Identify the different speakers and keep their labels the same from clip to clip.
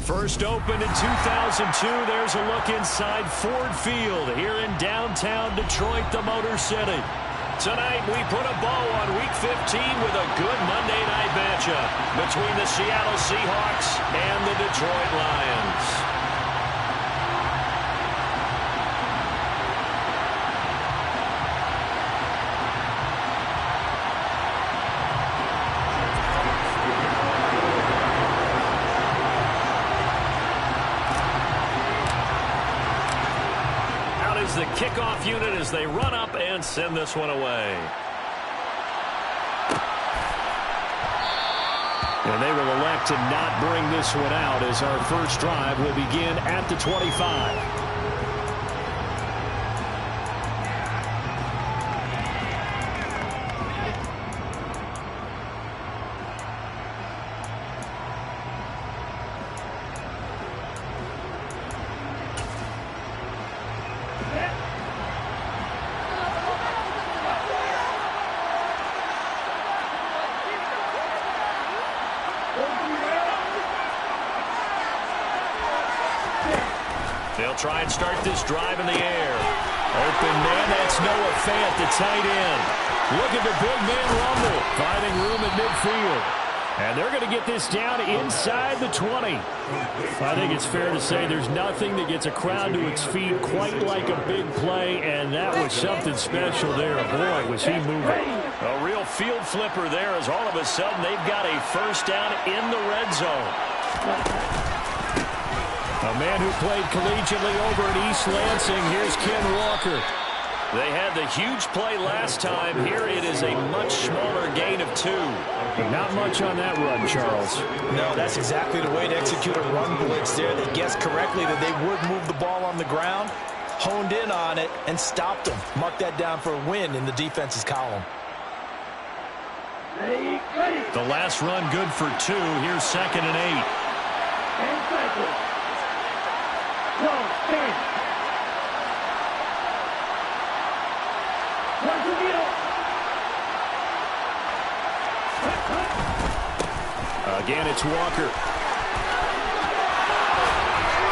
Speaker 1: First opened in 2002, there's a look inside Ford Field here in downtown Detroit, the Motor City. Tonight, we put a bow on Week 15 with a good Monday night matchup between the Seattle Seahawks and the Detroit Lions. The kickoff unit as they run up and send this one away. And they will elect to not bring this one out as our first drive will begin at the 25. They'll try and start this drive in the air. Open man, that's Noah Fant, the tight end. Look at the big man rumble, finding room at midfield. And they're going to get this down inside the 20. I think it's fair to say there's nothing that gets a crowd to its feet quite like a big play, and that was something special there. Boy, was he moving. A real field flipper there as all of a sudden they've got a first down in the red zone. A man who played collegiately over at East Lansing. Here's Ken Walker. They had the huge play last time. Here it is a much smaller gain of 2. Not much on that run, Charles.
Speaker 2: No, that's exactly the way to execute a run blitz there. They guessed correctly that they would move the ball on the ground, honed in on it, and stopped them. Mark that down for a win in the defense's column.
Speaker 1: The last run good for 2. Here's 2nd and 8. Again, it's Walker.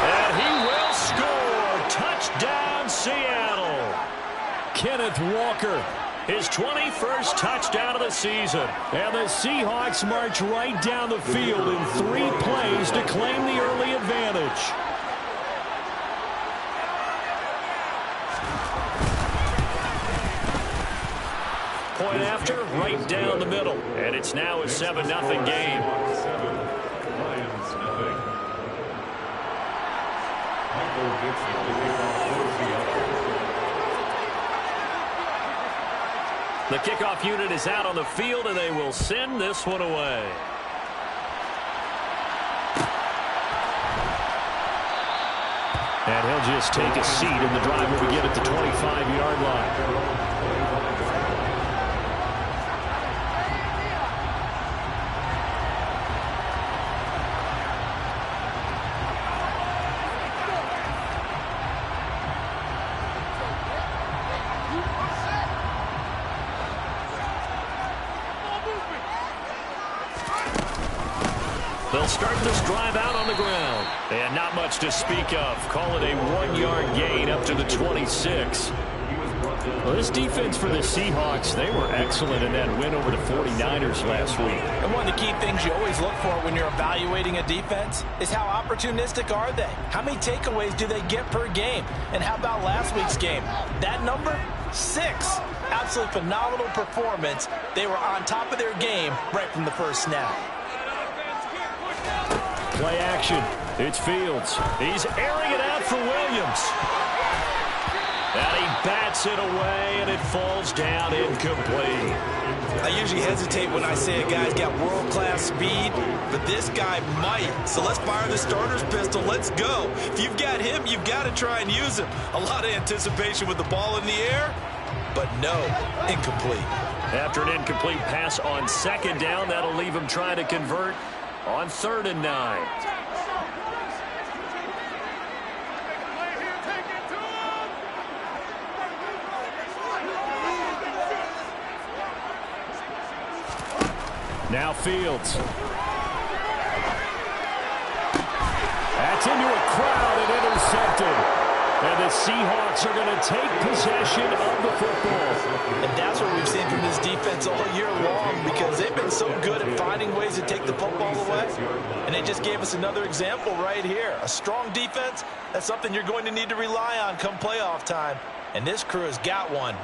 Speaker 1: And he will score. Touchdown, Seattle. Kenneth Walker, his 21st touchdown of the season. And the Seahawks march right down the field in 3 plays to claim the early advantage. Point after, right down the middle. And it's now a 7-0 game. The kickoff unit is out on the field, and they will send this one away. And he'll just take a seat in the drive when we get at the 25-yard line. They'll start this drive out on the ground. And not much to speak of. Call it a 1-yard gain up to the 26. Well, this defense for the Seahawks, they were excellent in that win over the 49ers last week.
Speaker 2: And one of the key things you always look for when you're evaluating a defense is how opportunistic are they? How many takeaways do they get per game? And how about last week's game? That number? 6. Absolutely phenomenal performance. They were on top of their game right from the first snap.
Speaker 1: Play action. It's Fields. He's airing it out for Williams. And he bats it away, and it falls down incomplete.
Speaker 2: I usually hesitate when I say a guy's got world-class speed, but this guy might. So let's fire the starter's pistol. Let's go. If you've got him, you've got to try and use him. A lot of anticipation with the ball in the air, but no, incomplete.
Speaker 1: After an incomplete pass on 2nd down, that'll leave him trying to convert on 3rd and 9. Now Fields. Knocked into a crowd and intercepted. And the Seahawks are going to take possession of the football.
Speaker 2: And that's what we've seen from this defense all year long, because they've been so good at finding ways to take the football away. And they just gave us another example right here. A strong defense, that's something you're going to need to rely on come playoff time. And this crew has got one.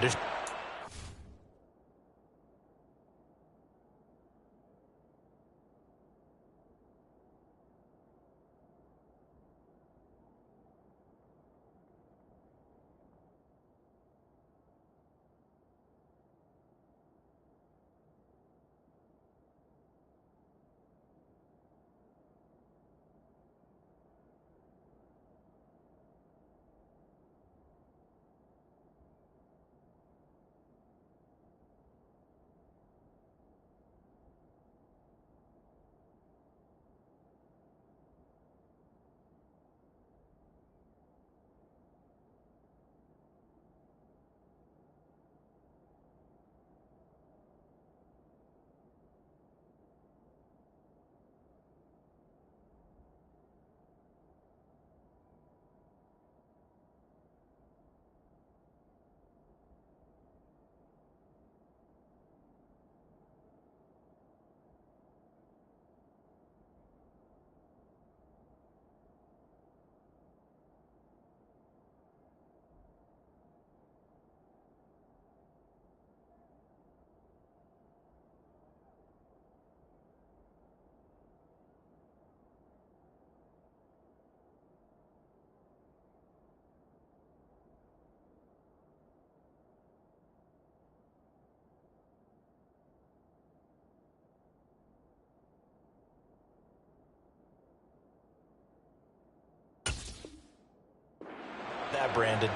Speaker 2: That, Brandon.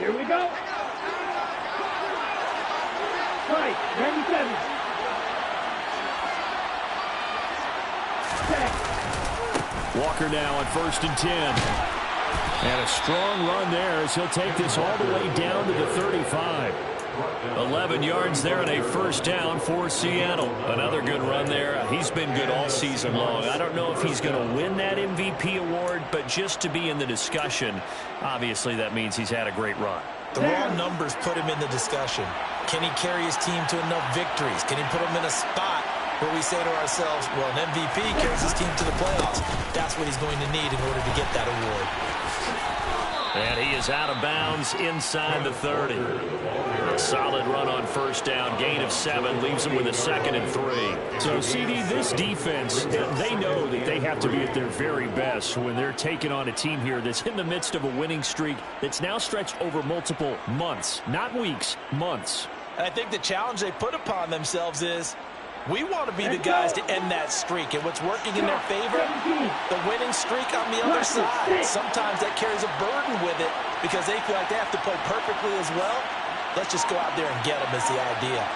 Speaker 3: Here we go. Right, 97.
Speaker 1: Walker now on 1st and 10. And a strong run there as he'll take this all the way down to the 35. 11 yards there and a first down for Seattle. Another good run there. He's been good all season long. I don't know if he's going to win that MVP award, but just to be in the discussion, obviously that means he's had a great run.
Speaker 2: The raw numbers put him in the discussion. Can he carry his team to enough victories? Can he put them in a spot where we say to ourselves, well, an MVP carries his team to the playoffs. That's what he's going to need in order to get that award.
Speaker 1: And he is out of bounds inside the 30. A solid run on first down. Gain of 7 leaves him with a 2nd and 3. So, CD, this defense, they know that they have to be at their very best when they're taking on a team here that's in the midst of a winning streak that's now stretched over multiple months. Not weeks, months.
Speaker 2: I think the challenge they put upon themselves is, we want to be the guys to end that streak. And what's working in their favor? The winning streak on the other side. Sometimes that carries a burden with it because they feel like they have to play perfectly as well. Let's just go out there and get them is the idea.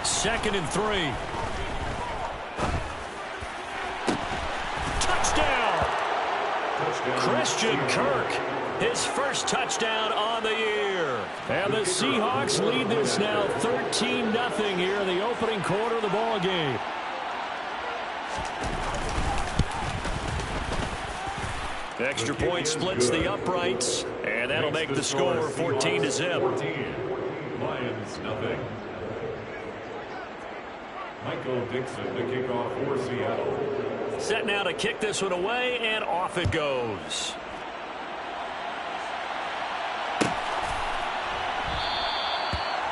Speaker 1: Second and 3. Touchdown! Christian Kirk. His first touchdown on the year. And the Seahawks lead this now 13-0 here in the opening quarter of the ball game. Extra point splits the uprights, and that'll make the score 14-0.
Speaker 4: Lions, nothing. Michael Dixon, the kickoff for Seattle.
Speaker 1: Set now to kick this one away, and off it goes.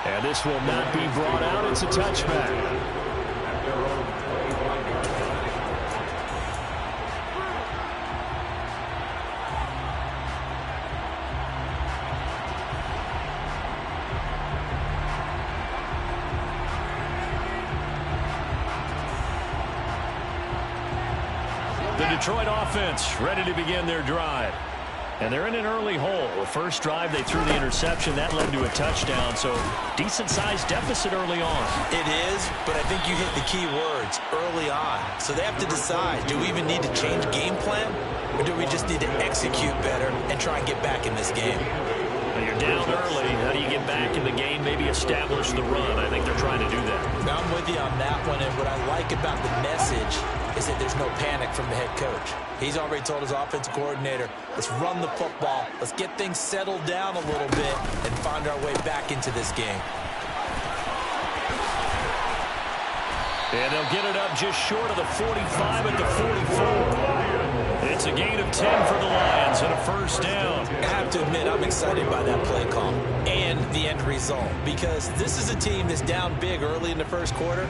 Speaker 1: And this will not be brought out. It's a touchback.
Speaker 4: At their own 25-yard line.
Speaker 1: The Detroit offense ready to begin their drive. And they're in an early hole. The first drive, they threw the interception. That led to a touchdown, so decent-sized deficit early on.
Speaker 2: It is, but I think you hit the key words, early on. So they have to decide, do we even need to change game plan, or do we just need to execute better and try and get back in this game?
Speaker 1: When you're down early, how do you get back in the game, maybe establish the run? I think they're trying to do that.
Speaker 2: I'm with you on that one, and what I like about the message is that there's no panic from the head coach. He's already told his offensive coordinator, let's run the football, let's get things settled down a little bit and find our way back into this game.
Speaker 1: And they'll get it up just short of the 45 at the 44. It's a gain of 10 for the Lions and a first down.
Speaker 2: I have to admit, I'm excited by that play call and the end result, because this is a team that's down big early in the first quarter,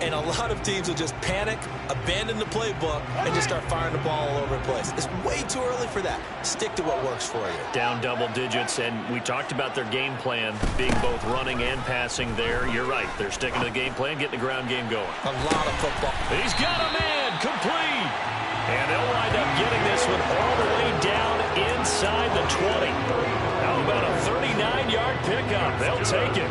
Speaker 2: and a lot of teams will just panic, abandon the playbook, and just start firing the ball all over the place. It's way too early for that. Stick to what works for you.
Speaker 1: Down double digits, and we talked about their game plan being both running and passing there. You're right. They're sticking to the game plan, getting the ground game going.
Speaker 2: A lot of football.
Speaker 1: He's got a man, complete. And they'll wind up getting this one all the way down inside the 20. How about a 39-yard pickup? They'll take it.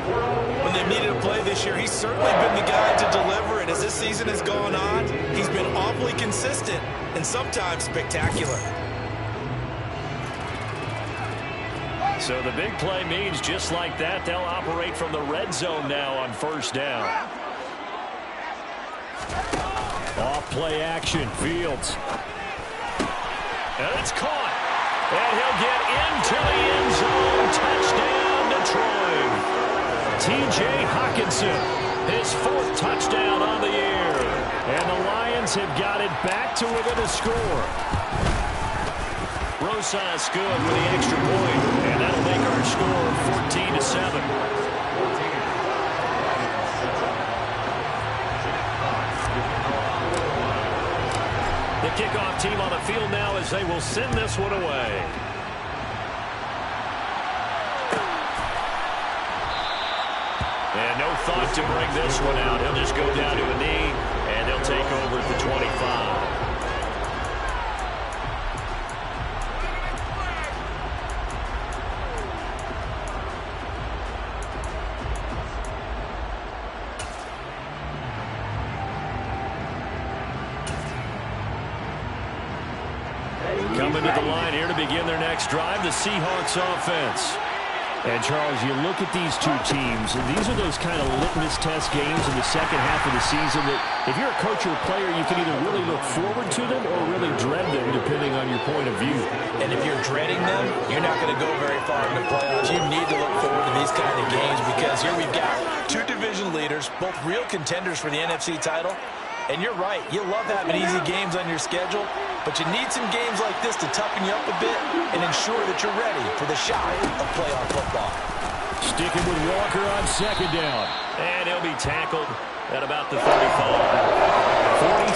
Speaker 2: When they needed a play this year, he's certainly been the guy to deliver it. As this season has gone on, he's been awfully consistent and sometimes spectacular.
Speaker 1: So the big play means just like that, they'll operate from the red zone now on first down. Off play action, Fields. And it's caught. And he'll get into the end zone. Touchdown, Detroit. T.J. Hockenson, his 4th touchdown on the year. And the Lions have got it back to within a score. Rosas good with the extra point. And that'll make our score 14-7. The kickoff team on the field now as they will send this one away. And no thought to bring this one out. He'll just go down to a knee, and he'll take over at the 25. Coming to the line here to begin their next drive, the Seahawks offense. And, Charles, you look at these two teams, and these are those kind of litmus test games in the second half of the season that if you're a coach or a player, you can either really look forward to them or really dread them, depending on your point of view.
Speaker 2: And if you're dreading them, you're not going to go very far in the playoffs. You need to look forward to these kind of games because here we've got two division leaders, both real contenders for the NFC title. And you're right, you love having easy games on your schedule, but you need some games like this to toughen you up a bit and ensure that you're ready for the shot of playoff football.
Speaker 1: Sticking with Walker on second down. And he'll be tackled at about the 35.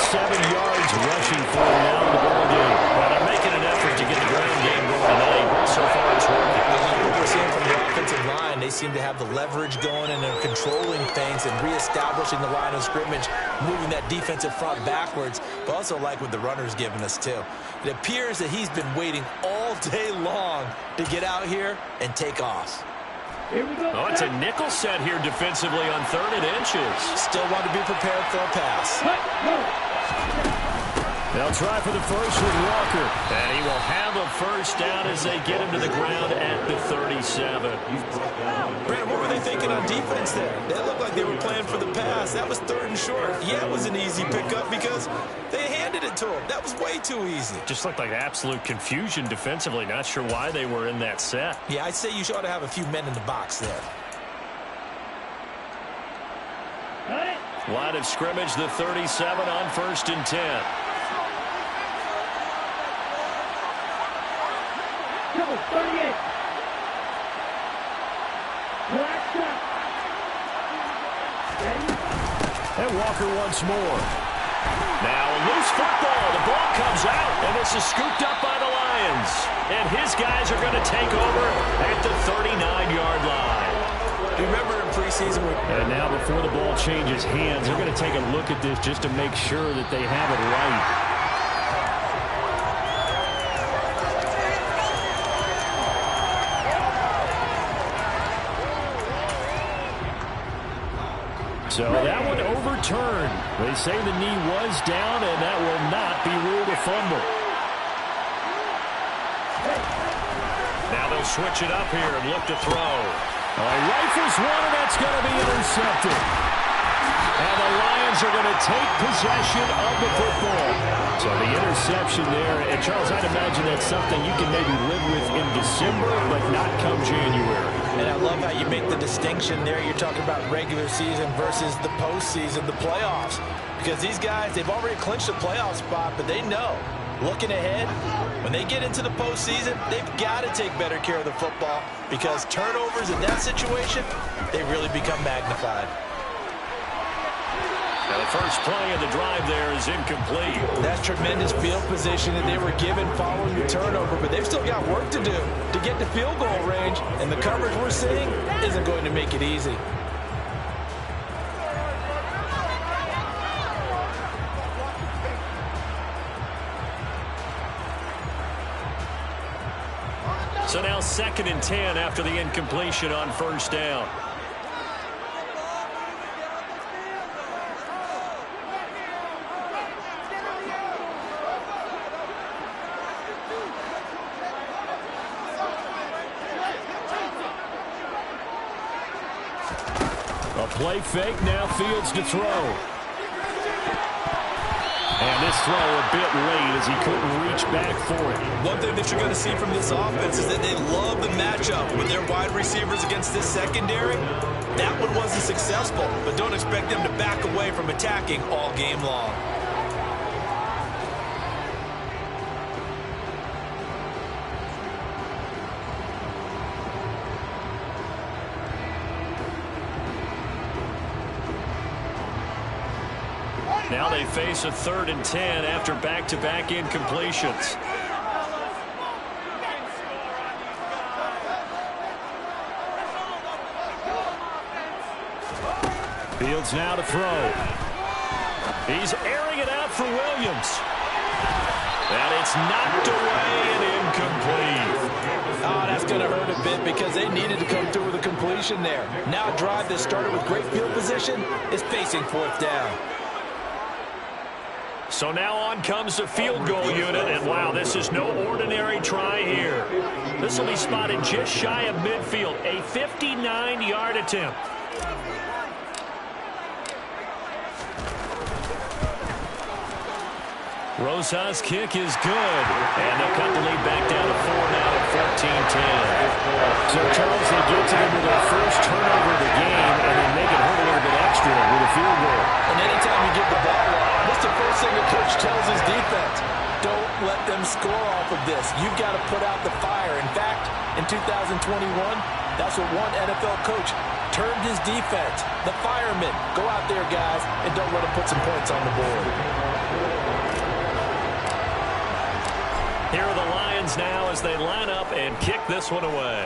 Speaker 1: 47 yards rushing for him now in the ball game. Well, they're making an effort to get the ground game going tonight. So far, it's working.
Speaker 2: What we're seeing from the offensive line, they seem to have the leverage going and they're controlling things and reestablishing the line of scrimmage, moving that defensive front backwards, but also like what the runner's giving us too. It appears that he's been waiting all day long to get out here and take off.
Speaker 3: Here we go.
Speaker 1: Oh, it's a nickel set here defensively on 3rd and inches.
Speaker 2: Still want to be prepared for a pass.
Speaker 1: They'll try for the first with Walker. And he will have a first down as they get him to the ground at the 37.
Speaker 2: Brandon, what were they thinking on defense there? They looked like they were playing for the pass. That was 3rd and short. Yeah, it was an easy pickup because they handed it to him. That was way too easy.
Speaker 1: Just looked like absolute confusion defensively. Not sure why they were in that set.
Speaker 2: Yeah, I'd say you ought to have a few men in the box there.
Speaker 1: Line of scrimmage, the 37 on 1st and 10.
Speaker 3: Number 38. Black shot.
Speaker 1: And Walker once more. Now a loose football. The ball comes out, and this is scooped up by the Lions. And his guys are going to take over at the 39-yard line.
Speaker 2: Remember in preseason?
Speaker 1: And now before the ball changes hands, they're going to take a look at this just to make sure that they have it right. So that one overturned. They say the knee was down, and that will not be ruled a fumble. Now they'll switch it up here and look to throw. Rifles one, and that's going to be intercepted. And the Lions are going to take possession of the football. So the interception there. And, Charles, I'd imagine that's something you can maybe live with in December, but not come January.
Speaker 2: And I love how you make the distinction there. You're talking about regular season versus the postseason, the playoffs. Because these guys, they've already clinched a playoff spot, but they know, looking ahead, when they get into the postseason, they've got to take better care of the football because turnovers in that situation, they really become magnified.
Speaker 1: Now the first play of the drive there is incomplete.
Speaker 2: That's tremendous field position that they were given following the turnover, but they've still got work to do to get to field goal range, and the coverage we're seeing isn't going to make it easy.
Speaker 1: So now 2nd and 10 after the incompletion on first down. A play fake, now Fields to throw. And this throw a bit late as he couldn't reach back for it.
Speaker 5: One thing that you're going to see from this offense is that they love the matchup with their wide receivers against this secondary. That one wasn't successful, but don't expect them to back away from attacking all game long.
Speaker 1: Now they face a 3rd and 10 after back-to-back incompletions. Fields now to throw. He's airing it out for Williams. And it's knocked away and incomplete.
Speaker 2: Oh, that's going to hurt a bit because they needed to come through with a completion there. Now a drive that started with great field position is facing 4th down.
Speaker 1: So now on comes the field goal unit, and wow, this is no ordinary try here. This will be spotted just shy of midfield, a 59-yard attempt. Rosa's kick is good, and they'll cut the lead back down to 4 now at 14-10. So, Charles, they get to them with their first turnover of the game, and then make it hurt a little bit extra with a field goal.
Speaker 2: And anytime you get the ball up, what's the first thing the coach tells his defense? Don't let them score off of this. You've got to put out the fire. In fact, in 2021, that's what one NFL coach termed his defense, the firemen. Go out there, guys, and don't let them put some points on the board.
Speaker 1: Here are the Lions now as they line up and kick this one away.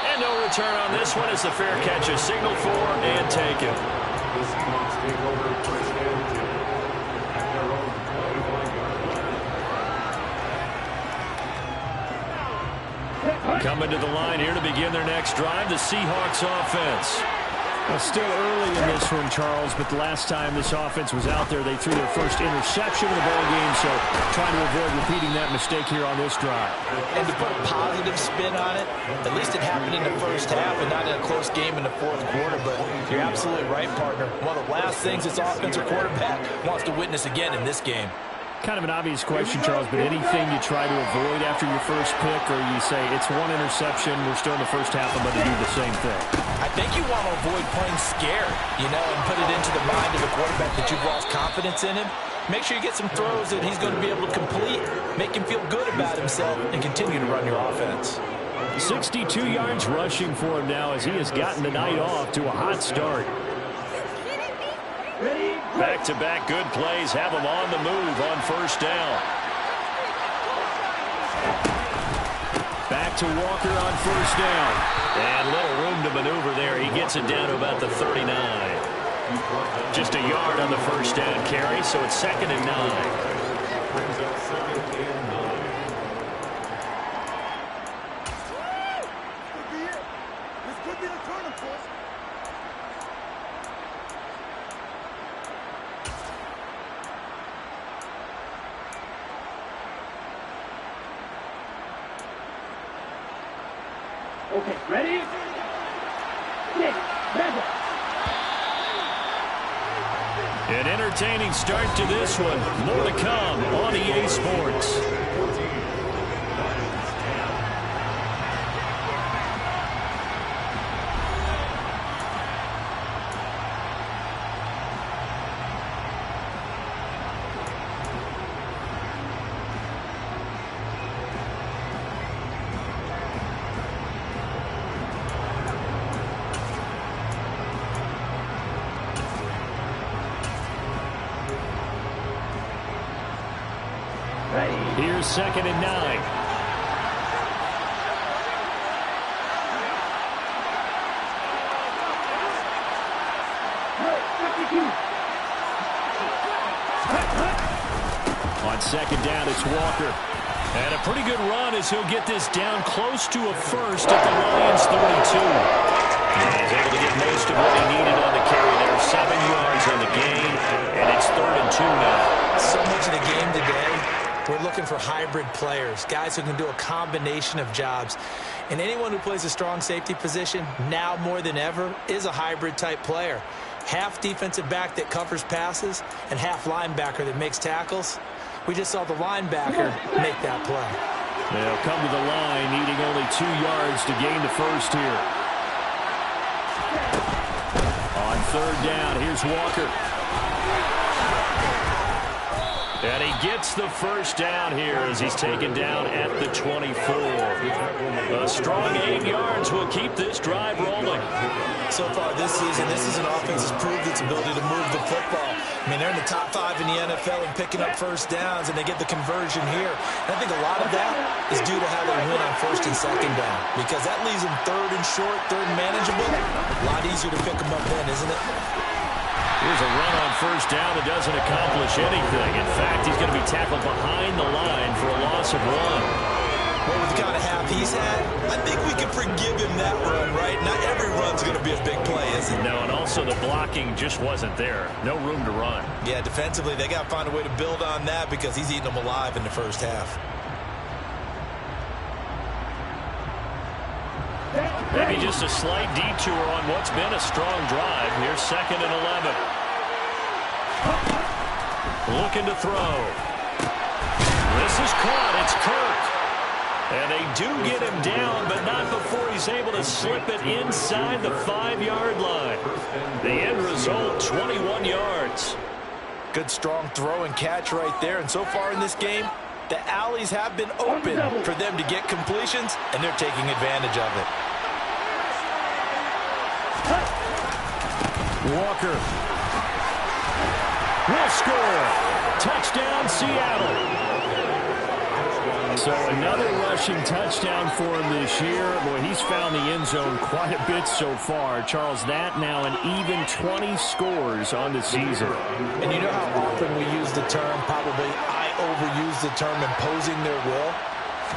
Speaker 1: And no return on this one as the fair catch is signaled for and taken.
Speaker 4: The Seahawks take over first and 10 at their own 20-line line.
Speaker 1: Coming to the line here to begin their next drive, the Seahawks offense.
Speaker 6: Well, still early in this one, Charles, but the last time this offense was out there, they threw their first interception of the ball game, so trying to avoid repeating that mistake here on this drive.
Speaker 2: And to put a positive spin on it, at least it happened in the first half and not in a close game in the 4th quarter, but you're absolutely right, partner. One of the last things this offensive quarterback wants to witness again in this game.
Speaker 6: Kind of an obvious question, Charles, but anything you try to avoid after your first pick, or you say it's one interception, we're still in the first half, I'm going to do the same thing?
Speaker 2: I think you want to avoid playing scared, and put it into the mind of the quarterback that you've lost confidence in him. Make sure you get some throws that he's going to be able to complete, make him feel good about himself, and continue to run your offense.
Speaker 6: 62 yards rushing for him now as he has gotten the night off to a hot start.
Speaker 1: Back-to-back good plays have them on the move on first down. Back to Walker on first down. And little room to maneuver there. He gets it down to about the 39. Just a yard on the first down carry, so it's 2nd and 9.
Speaker 4: Brings up 2nd and 9.
Speaker 7: This could be the turning point.
Speaker 3: Okay, ready? 6, measure.
Speaker 1: An entertaining start to this one. More to come on EA Sports. Here's 2nd and 9. On 2nd down, it's Walker. And a pretty good run as he'll get this down close to a first at the Lions' 32. And he's able to get most of what he needed on the carry there. 7 yards on the gain, and it's 3rd and 2 now.
Speaker 2: So much of the game today, we're looking for hybrid players, guys who can do a combination of jobs. And anyone who plays a strong safety position, now more than ever, is a hybrid-type player. Half defensive back that covers passes and half linebacker that makes tackles. We just saw the linebacker make that play.
Speaker 1: They'll come to the line, needing only 2 yards to gain the first here. On 3rd down, here's Walker. And he gets the first down here as he's taken down at the 24. A strong 8 yards will keep this drive rolling.
Speaker 2: So far this season, this is an offense that's proved its ability to move the football. I mean, they're in the top 5 in the NFL and picking up first downs, and they get the conversion here. And I think a lot of that is due to how they win on 1st and 2nd down, because that leaves them 3rd and short, 3rd and manageable. A lot easier to pick them up then, isn't it?
Speaker 1: Here's a run on 1st down that doesn't accomplish anything. In fact, he's going to be tackled behind the line for a loss of 1.
Speaker 2: Well, with the kind of half he's had, I think we can forgive him that run, right? Not every run's going to be a big play, is it?
Speaker 1: No, and also the blocking just wasn't there. No room to run.
Speaker 2: Yeah, defensively, they got to find a way to build on that because he's eating them alive in the first half.
Speaker 1: Maybe just a slight detour on what's been a strong drive. Here's 2nd and 11. Looking to throw. This is caught. It's Kirk. And they do get him down, but not before he's able to slip it inside the 5-yard line. The end result, 21 yards.
Speaker 2: Good strong throw and catch right there. And so far in this game, the alleys have been open for them to get completions, and they're taking advantage of it.
Speaker 1: Walker will score. Touchdown, Seattle. So another rushing touchdown for him this year. Boy, he's found the end zone quite a bit so far. Charles, that now an even 20 scores on the season.
Speaker 2: And you know how often we use the term, probably I overuse the term imposing their will?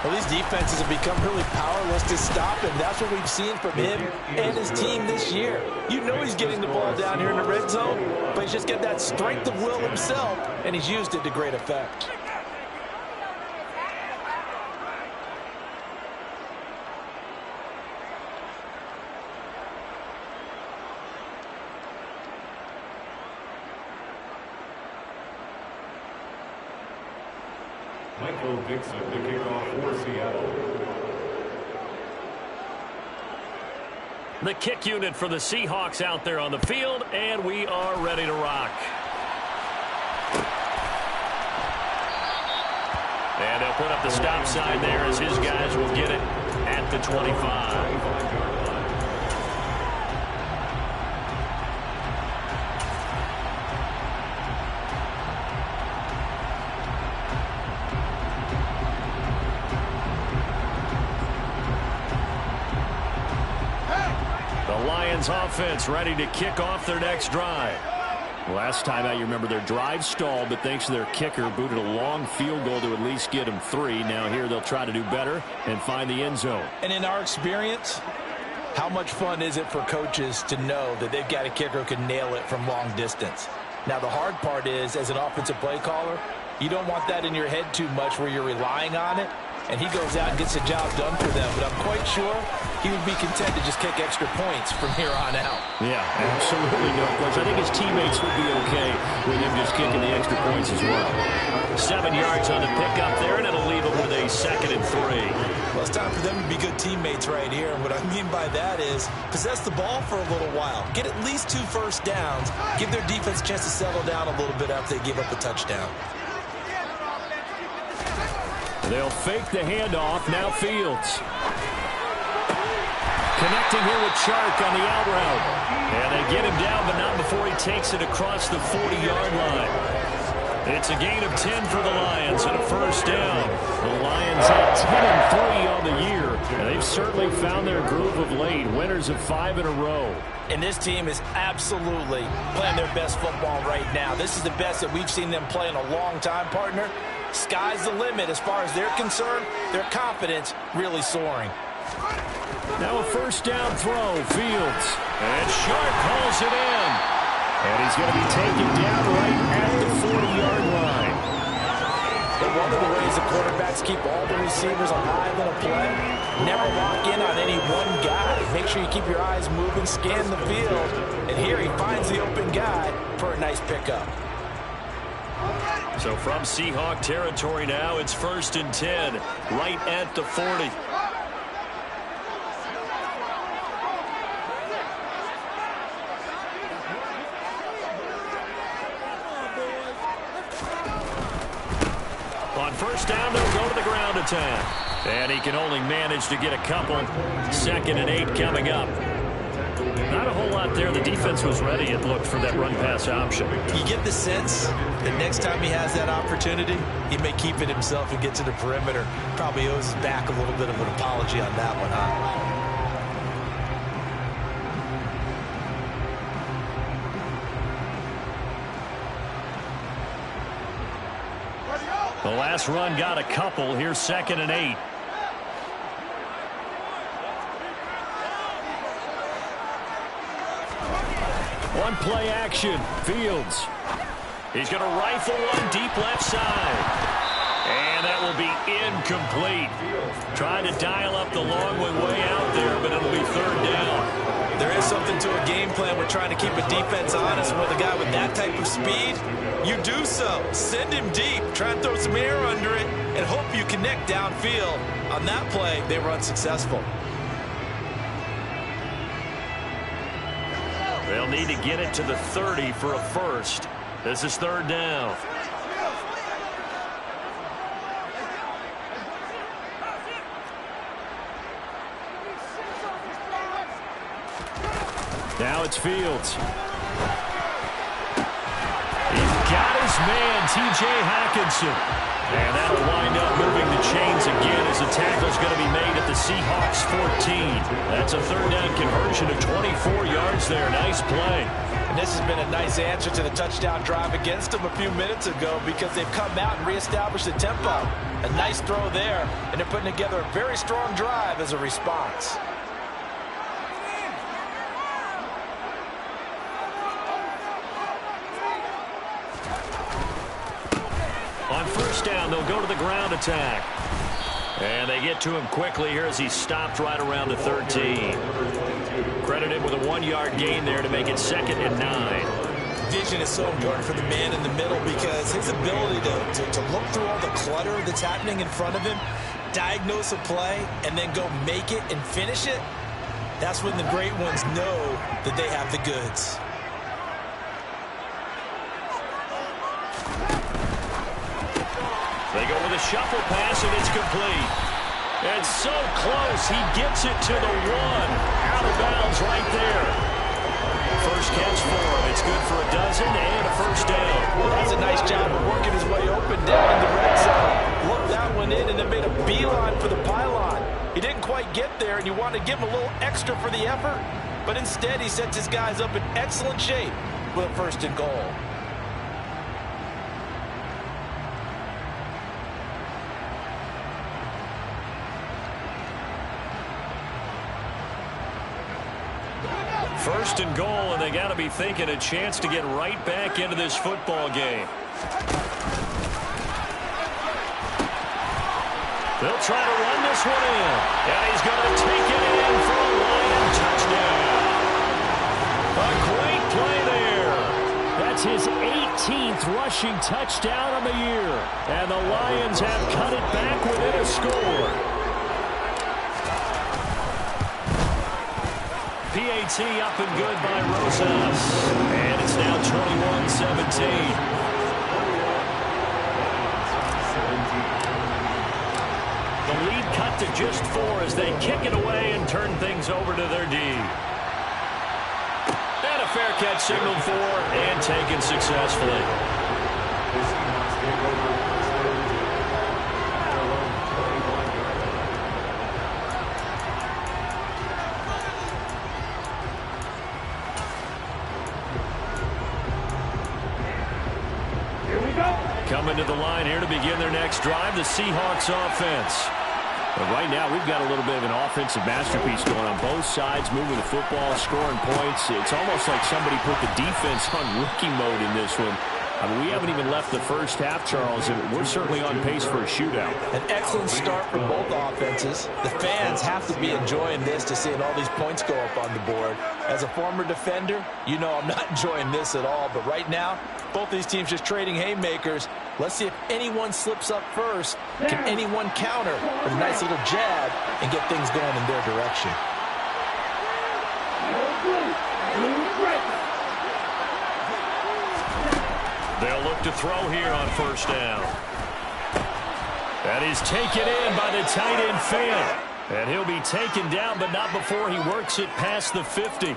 Speaker 2: Well, these defenses have become really powerless to stop him. That's what we've seen from him and his team this year. You know he's getting the ball down here in the red zone, but he's just got that strength of will himself, and he's used it to great effect.
Speaker 4: Michael Dixon to kick off for Seattle.
Speaker 1: The kick unit for the Seahawks out there on the field, and we are ready to rock. And they'll put up the stop sign there as his guys will get it at the 25. Offense ready to kick off their next drive. Last time out, you remember their drive stalled, but thanks to their kicker, booted a long field goal to at least get them 3. Now here they'll try to do better and find the end zone.
Speaker 2: And in our experience, how much fun is it for coaches to know that they've got a kicker who can nail it from long distance? Now the hard part is, as an offensive play caller, you don't want that in your head too much where you're relying on it, and he goes out and gets the job done for them. But I'm quite sure he would be content to just kick extra points from here on out.
Speaker 6: Yeah, absolutely no question. I think his teammates would be okay with him just kicking the extra points as well.
Speaker 1: 7 yards on the pickup there, and it'll leave him with a 2nd and 3.
Speaker 5: Well, it's time for them to be good teammates right here. And what I mean by that is possess the ball for a little while. Get at least 2 first downs. Give their defense a chance to settle down a little bit after they give up a touchdown.
Speaker 6: They'll fake the handoff. Now Fields. Connecting here with Chark on the out route. And they get him down, but not before he takes it across the 40-yard line. It's a gain of 10 for the Lions and a first down. The Lions at 10-3 on the year. And they've certainly found their groove of late. Winners of 5 in a row.
Speaker 2: And this team is absolutely playing their best football right now. This is the best that we've seen them play in a long time, partner. Sky's the limit as far as they're concerned. Their confidence really soaring.
Speaker 6: Now a first down throw. Fields. And Sharp hauls it in. And he's going to be taken down right at the 40-yard line.
Speaker 2: But one of the ways the quarterbacks keep all the receivers alive in a play, never lock in on any one guy. Make sure you keep your eyes moving, scan the field. And here he finds the open guy for a nice pickup.
Speaker 1: So from Seahawk territory now, it's 1st and 10, right at the 40. On first down, they'll go to the ground attack. And he can only manage to get a couple. 2nd and 8 coming up. Not a whole lot there. The defense was ready, it looked, for that run-pass option.
Speaker 5: You get the sense that next time he has that opportunity, he may keep it himself and get to the perimeter. Probably owes his back a little bit of an apology on that one, huh?
Speaker 1: The last run got a couple. Here's 2nd and 8. One play action. Fields. He's going to rifle one deep left side. And that will be incomplete. Trying to dial up the long way out there, but it'll be 3rd down.
Speaker 5: There is something to a game plan. We're trying to keep a defense honest. With a guy with that type of speed, you do so. Send him deep. Try and throw some air under it and hope you connect downfield. On that play, they were unsuccessful.
Speaker 1: They'll need to get it to the 30 for a first. This is 3rd down. Now it's Fields. He's got his man, T.J. Hockenson. And that'll wind up moving the chains again as the tackle's going to be made at the Seahawks 14. That's a 3rd down conversion of 24 yards there. Nice play.
Speaker 2: And this has been a nice answer to the touchdown drive against them a few minutes ago because they've come out and reestablished the tempo. A nice throw there, and they're putting together a very strong drive as a response.
Speaker 1: On first down, they'll go to the ground attack. And they get to him quickly here as he stopped right around the 13. Credit him with a 1-yard gain there to make it 2nd and 9.
Speaker 5: Vision is so important for the man in the middle because his ability to look through all the clutter that's happening in front of him, diagnose a play, and then go make it and finish it, that's when the great ones know that they have the goods.
Speaker 1: They go with a shuffle pass, and it's complete. And so close, he gets it to the 1. Out of bounds right there. First catch for him. It's good for a dozen and a first down.
Speaker 2: Well, that's a nice job of working his way open down in the red zone. Looked that one in and then made a beeline for the pylon. He didn't quite get there, and you want to give him a little extra for the effort. But instead, he sets his guys up in excellent shape with a 1st and goal.
Speaker 1: First and goal, and they got to be thinking a chance to get right back into this football game. They'll try to run this one in. And he's going to take it in for It's his 18th rushing touchdown on the year. And the Lions have cut it back within a score. PAT up and good by Rosas. And it's now 21-17. The lead cut to just 4 as they kick it away and turn things over to their D. And a fair catch signaled for and taken successfully.
Speaker 4: The Seahawks take over first down at their own 21-yard line.
Speaker 3: Here we go.
Speaker 1: Coming to the line here to begin their next drive, the Seahawks offense. But right now, we've got a little bit of an offensive masterpiece going on both sides, moving the football, scoring points. It's almost like somebody put the defense on rookie mode in this one. I mean, we haven't even left the first half, Charles, and we're certainly on pace for a shootout.
Speaker 5: An excellent start for both offenses. The fans have to be enjoying this to seeing all these points go up on the board. As a former defender, you know I'm not enjoying this at all. But right now, both these teams just trading haymakers. Let's see if anyone slips up first. Can anyone counter with a nice little jab and get things going in their direction?
Speaker 1: They'll look to throw here on first down. That is taken in by the tight end Fant. And he'll be taken down, but not before he works it past the 50.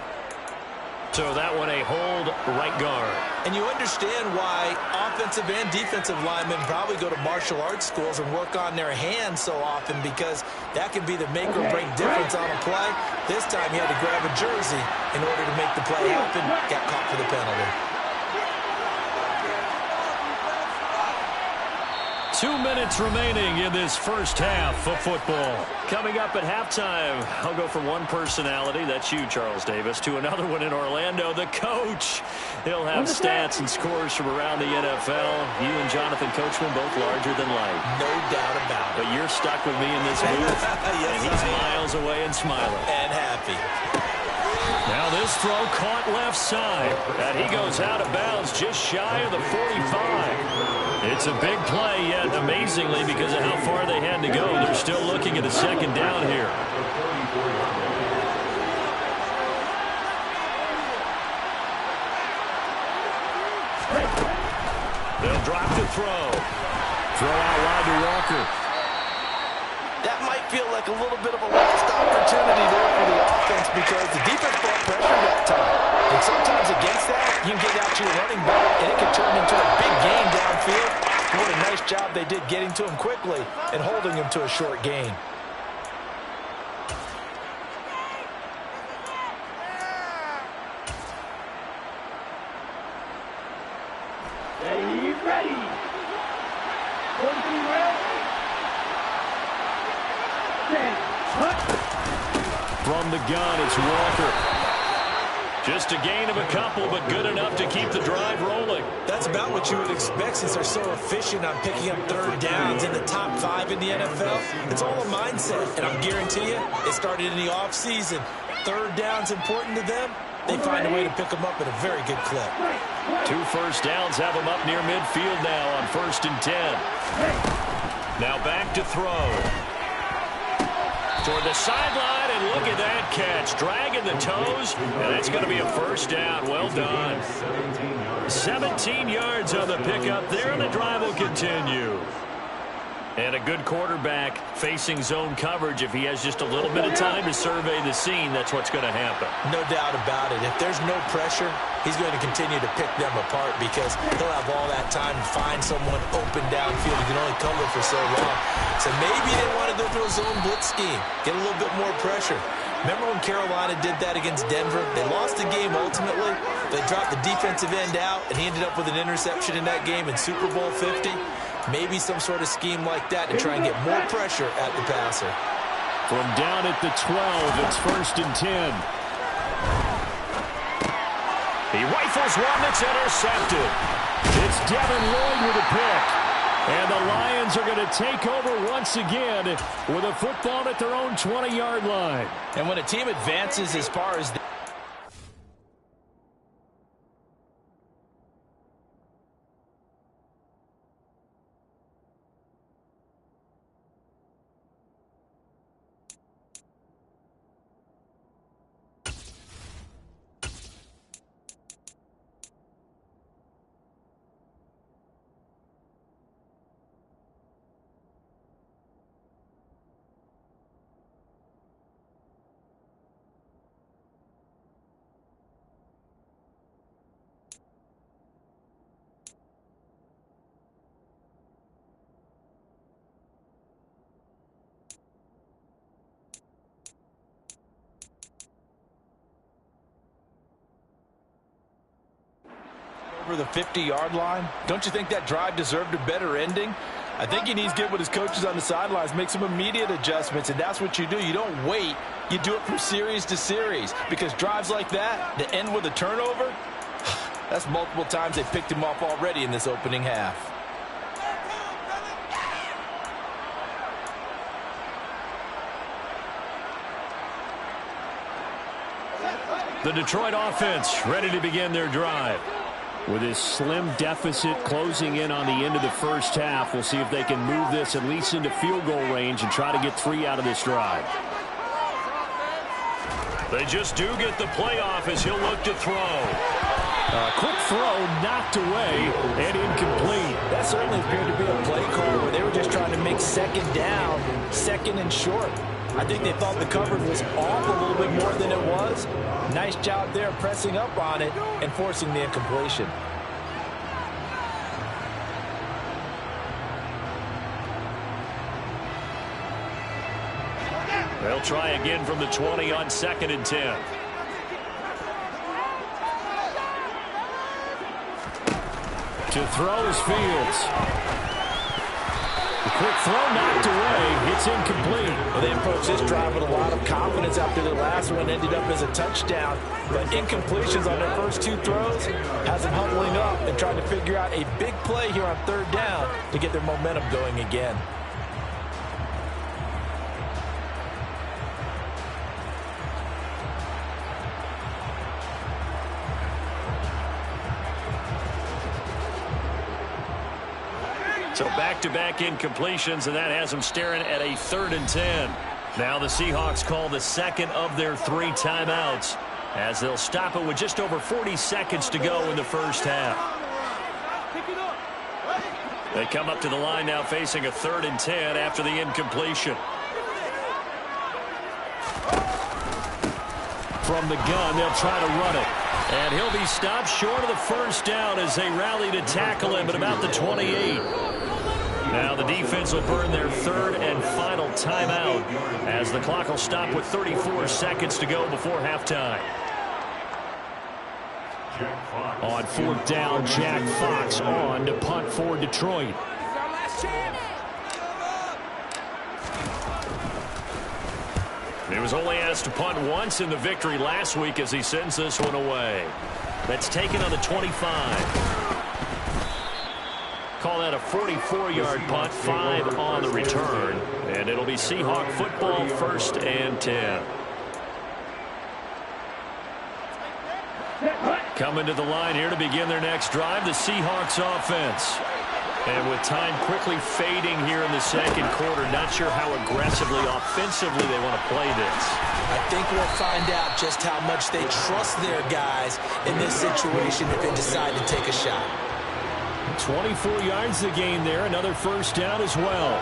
Speaker 1: So that one a hold right guard.
Speaker 5: And you understand why offensive and defensive linemen probably go to martial arts schools and work on their hands so often, because that can be the make or break difference on a play. This time he had to grab a jersey in order to make the play happen. Got caught for the penalty.
Speaker 1: 2 minutes remaining in this first half of football. Coming up at halftime, I'll go from one personality, that's you, Charles Davis, to another one in Orlando, the coach. He'll have stats and scores from around the NFL. You and Jonathan Coachman both larger than life.
Speaker 5: No doubt about it.
Speaker 1: But you're stuck with me in this booth,
Speaker 5: Yes,
Speaker 1: and he's miles away and smiling.
Speaker 5: And happy.
Speaker 1: Now this throw caught left side, and he goes out of bounds just shy of the 45. It's a big play, yet amazingly, because of how far they had to go, they're still looking at a second down here. They'll drop the throw. Throw out wide to Walker.
Speaker 2: That might feel like a little bit of a lost opportunity there for the offense, because the defense brought pressure that time. And sometimes against that, you can get out to your running back, and it can turn into a big gain downfield. What a nice job they did getting to him quickly and holding him to a short gain.
Speaker 3: Ready.
Speaker 1: From the gun, it's Walker. Just a gain of a couple, but good enough to keep the drive rolling.
Speaker 5: That's about what you would expect, since they're so efficient on picking up third downs in the top 5 in the NFL. It's all a mindset, and I'll guarantee you, it started in the offseason. Third down's important to them. They find a way to pick them up at a very good clip.
Speaker 1: 2 first downs have them up near midfield now on 1st and 10. Now back to throw. Toward the sideline, and look at that catch. Dragging the toes, and that's going to be a first down. Well done. 17 yards on the pickup there, and the drive will continue. And a good quarterback facing zone coverage. If he has just a little bit of time to survey the scene, that's what's going to happen.
Speaker 5: No doubt about it. If there's no pressure, he's going to continue to pick them apart, because he'll have all that time to find someone open downfield. He can only cover for so long. So maybe they want to go through a zone blitz scheme, get a little bit more pressure. Remember when Carolina did that against Denver? They lost the game ultimately. They dropped the defensive end out, and he ended up with an interception in that game in Super Bowl 50. Maybe some sort of scheme like that to try and get more pressure at the passer.
Speaker 1: From down at the 12, it's 1st and 10. He rifles one that's intercepted. It's Devin Lloyd with a pick. And the Lions are going to take over once again with a football at their own 20-yard line.
Speaker 2: And when a team advances as far as over the 50-yard line. Don't you think that drive deserved a better ending? I think he needs to get with his coaches on the sidelines, make some immediate adjustments, and that's what you do. You don't wait. You do it from series to series, because drives like that end with a turnover, that's multiple times they picked him off already in this opening half.
Speaker 1: The Detroit offense ready to begin their drive. With this slim deficit closing in on the end of the first half, we'll see if they can move this at least into field goal range and try to get 3 out of this drive. They just do get the playoff as he'll look to throw. A quick throw knocked away and incomplete.
Speaker 2: That certainly appeared to be a play call where they were just trying to make second down, second and short. I think they thought the coverage was off a little bit more than it was. Nice job there pressing up on it and forcing the incompletion.
Speaker 1: They'll try again from the 20 on 2nd and 10. To throw is Fields. The quick throw knocked away. It's incomplete.
Speaker 2: Well, they approached this drive with a lot of confidence after their last one ended up as a touchdown. But incompletions on their first 2 throws has them huddling up and trying to figure out a big play here on 3rd down to get their momentum going again.
Speaker 1: So back-to-back incompletions, and that has them staring at a 3rd and 10. Now the Seahawks call the second of their 3 timeouts as they'll stop it with just over 40 seconds to go in the first half. They come up to the line now facing a 3rd and 10 after the incompletion. From the gun, they'll try to run it. And he'll be stopped short of the first down as they rally to tackle him at about the 28. Now the defense will burn their 3rd and final timeout as the clock will stop with 34 seconds to go before halftime. On 4th down, Jack Fox on to punt for Detroit. He was only asked to punt once in the victory last week as he sends this one away. That's taken on the 25. Call that a 44-yard punt, 5 on the return. And it'll be Seahawk football, 1st and 10. Coming to the line here to begin their next drive, the Seahawks offense. And with time quickly fading here in the second quarter, not sure how aggressively, offensively they want to play this.
Speaker 5: I think we'll find out just how much they trust their guys in this situation if they decide to take a shot.
Speaker 1: 24 yards to gain there, another first down as well.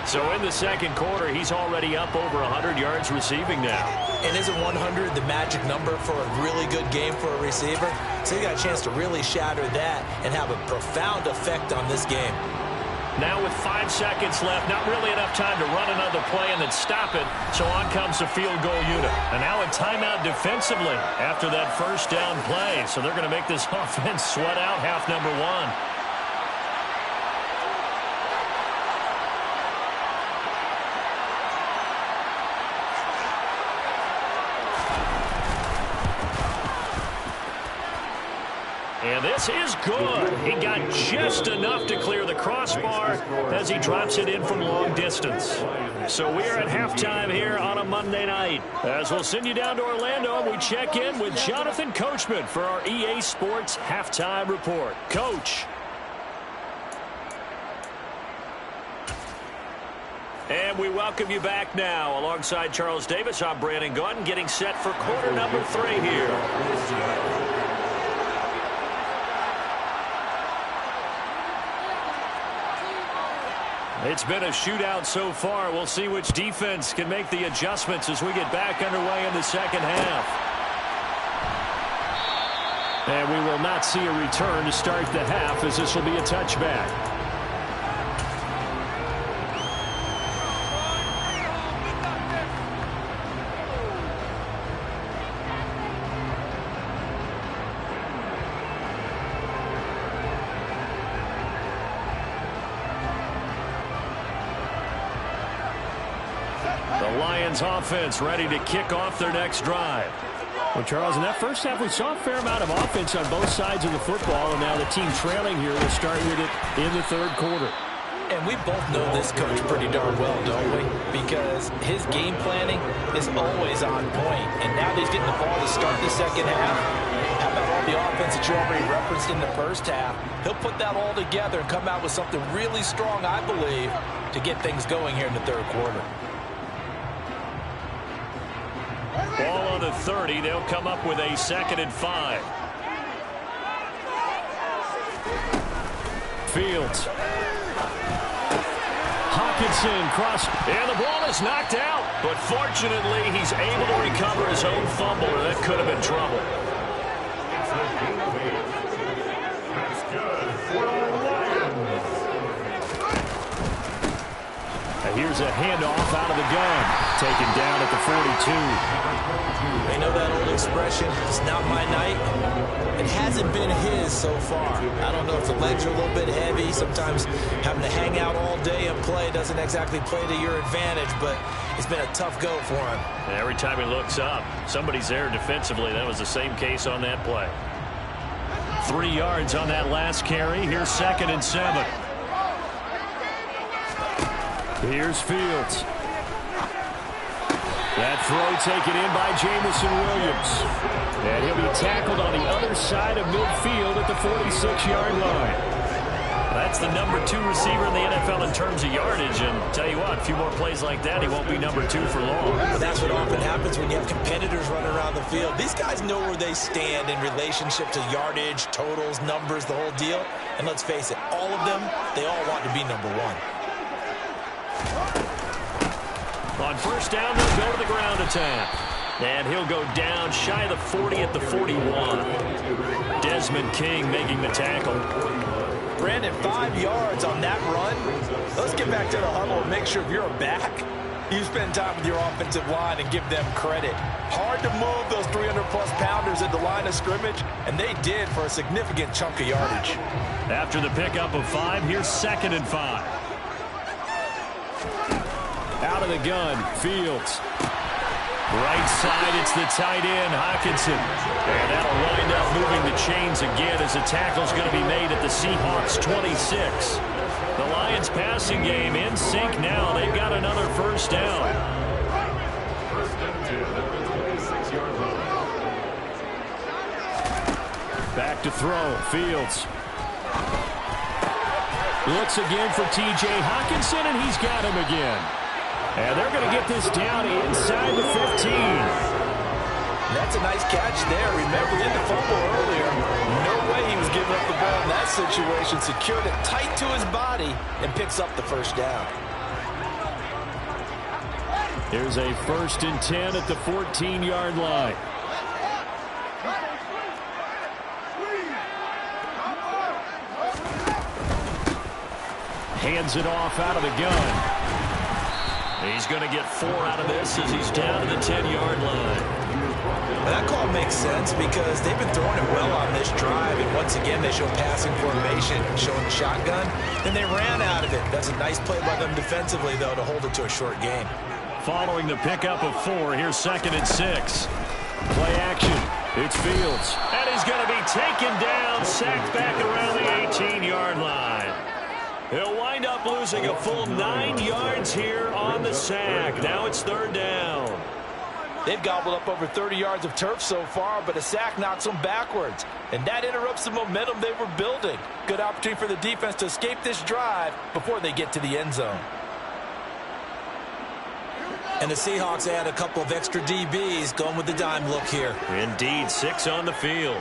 Speaker 1: So in the second quarter, he's already up over 100 yards receiving now.
Speaker 5: And isn't 100 the magic number for a really good game for a receiver? So he got a chance to really shatter that and have a profound effect on this game.
Speaker 1: Now with 5 seconds left, not really enough time to run another play and then stop it. So on comes the field goal unit. And now a timeout defensively after that first down play. So they're going to make this offense sweat out half number 1. And this is good. He got just enough to clear the crossbar as he drops it in from long distance. So we are at halftime here on a Monday night. As we'll send you down to Orlando, and we check in with Jonathan Coachman for our EA Sports Halftime Report. Coach. And we welcome you back now. Alongside Charles Davis, I'm Brandon Gunn, getting set for quarter number 3 here. It's been a shootout so far. We'll see which defense can make the adjustments as we get back underway in the second half. And we will not see a return to start the half as this will be a touchback. Lions offense ready to kick off their next drive.
Speaker 6: Well, Charles, in that first half, we saw a fair amount of offense on both sides of the football, and now the team trailing here will start with it in the third quarter.
Speaker 2: And we both know this coach pretty darn well, don't we? Because his game planning is always on point. And now that he's getting the ball to start the second half, how about all the offense that you already referenced in the first half? He'll put that all together and come out with something really strong, I believe, to get things going here in the third quarter.
Speaker 1: Ball on the 30. They'll come up with a 2nd and 5. Fields. Hawkinson cross, and the ball is knocked out. But fortunately, he's able to recover his own fumble, or that could have been trouble.
Speaker 4: That's good for the Lions.
Speaker 1: Here's a handoff out of the gun. Taken down at the 42.
Speaker 5: They know that old expression, it's not my night. It hasn't been his so far. I don't know if the legs are a little bit heavy. Sometimes having to hang out all day and play doesn't exactly play to your advantage, but it's been a tough go for him.
Speaker 1: And every time he looks up, somebody's there defensively. That was the same case on that play. 3 yards on that last carry. Here's 2nd and 7. Here's Fields. That throw taken in by Jamison Williams. And he'll be tackled on the other side of midfield at the 46-yard line. That's the number 2 receiver in the NFL in terms of yardage. And tell you what, a few more plays like that, he won't be number 2 for long.
Speaker 5: But that's what often happens when you have competitors running around the field. These guys know where they stand in relationship to yardage, totals, numbers, the whole deal. And let's face it, all of them, they all want to be number 1.
Speaker 1: On first down, they'll go to the ground attack. And he'll go down shy of the 40 at the 41. Desmond King making the tackle.
Speaker 2: Brandon, 5 yards on that run. Let's get back to the huddle and make sure if you're a back, you spend time with your offensive line and give them credit. Hard to move those 300-plus pounders at the line of scrimmage, and they did for a significant chunk of yardage.
Speaker 1: After the pickup of 5, here's 2nd and 5. Out of the gun, Fields. Right side, it's the tight end, Hawkinson. And that'll wind up moving the chains again as the tackle's going to be made at the Seahawks 26. The Lions passing game in sync now. They've got another first down.
Speaker 4: First and 10 at the 26-yard line.
Speaker 1: Back to throw, Fields. Looks again for T.J. Hawkinson, and he's got him again. And they're going to get this down inside the 15.
Speaker 2: That's a nice catch there. Remember, in the fumble earlier, no way he was giving up the ball in that situation. Secured it tight to his body and picks up the first down.
Speaker 1: Here's a 1st and 10 at the 14-yard line. Hands it off out of the gun. He's going to get 4 out of this as he's down to the 10-yard line.
Speaker 5: That call makes sense because they've been throwing it well on this drive, and once again they show passing formation, showing the shotgun, and they ran out of it. That's a nice play by them defensively, though, to hold it to a short game.
Speaker 1: Following the pickup of 4, here's 2nd and 6. Play action. It's Fields. And he's going to be taken down, sacked back around the 18-yard line. He'll wind up losing a full 9 yards here on the sack. Now it's 3rd down.
Speaker 2: They've gobbled up over 30 yards of turf so far, but a sack knocks them backwards. And that interrupts the momentum they were building. Good opportunity for the defense to escape this drive before they get to the end zone.
Speaker 5: And the Seahawks add a couple of extra DBs going with the dime look here.
Speaker 1: Indeed, 6 on the field.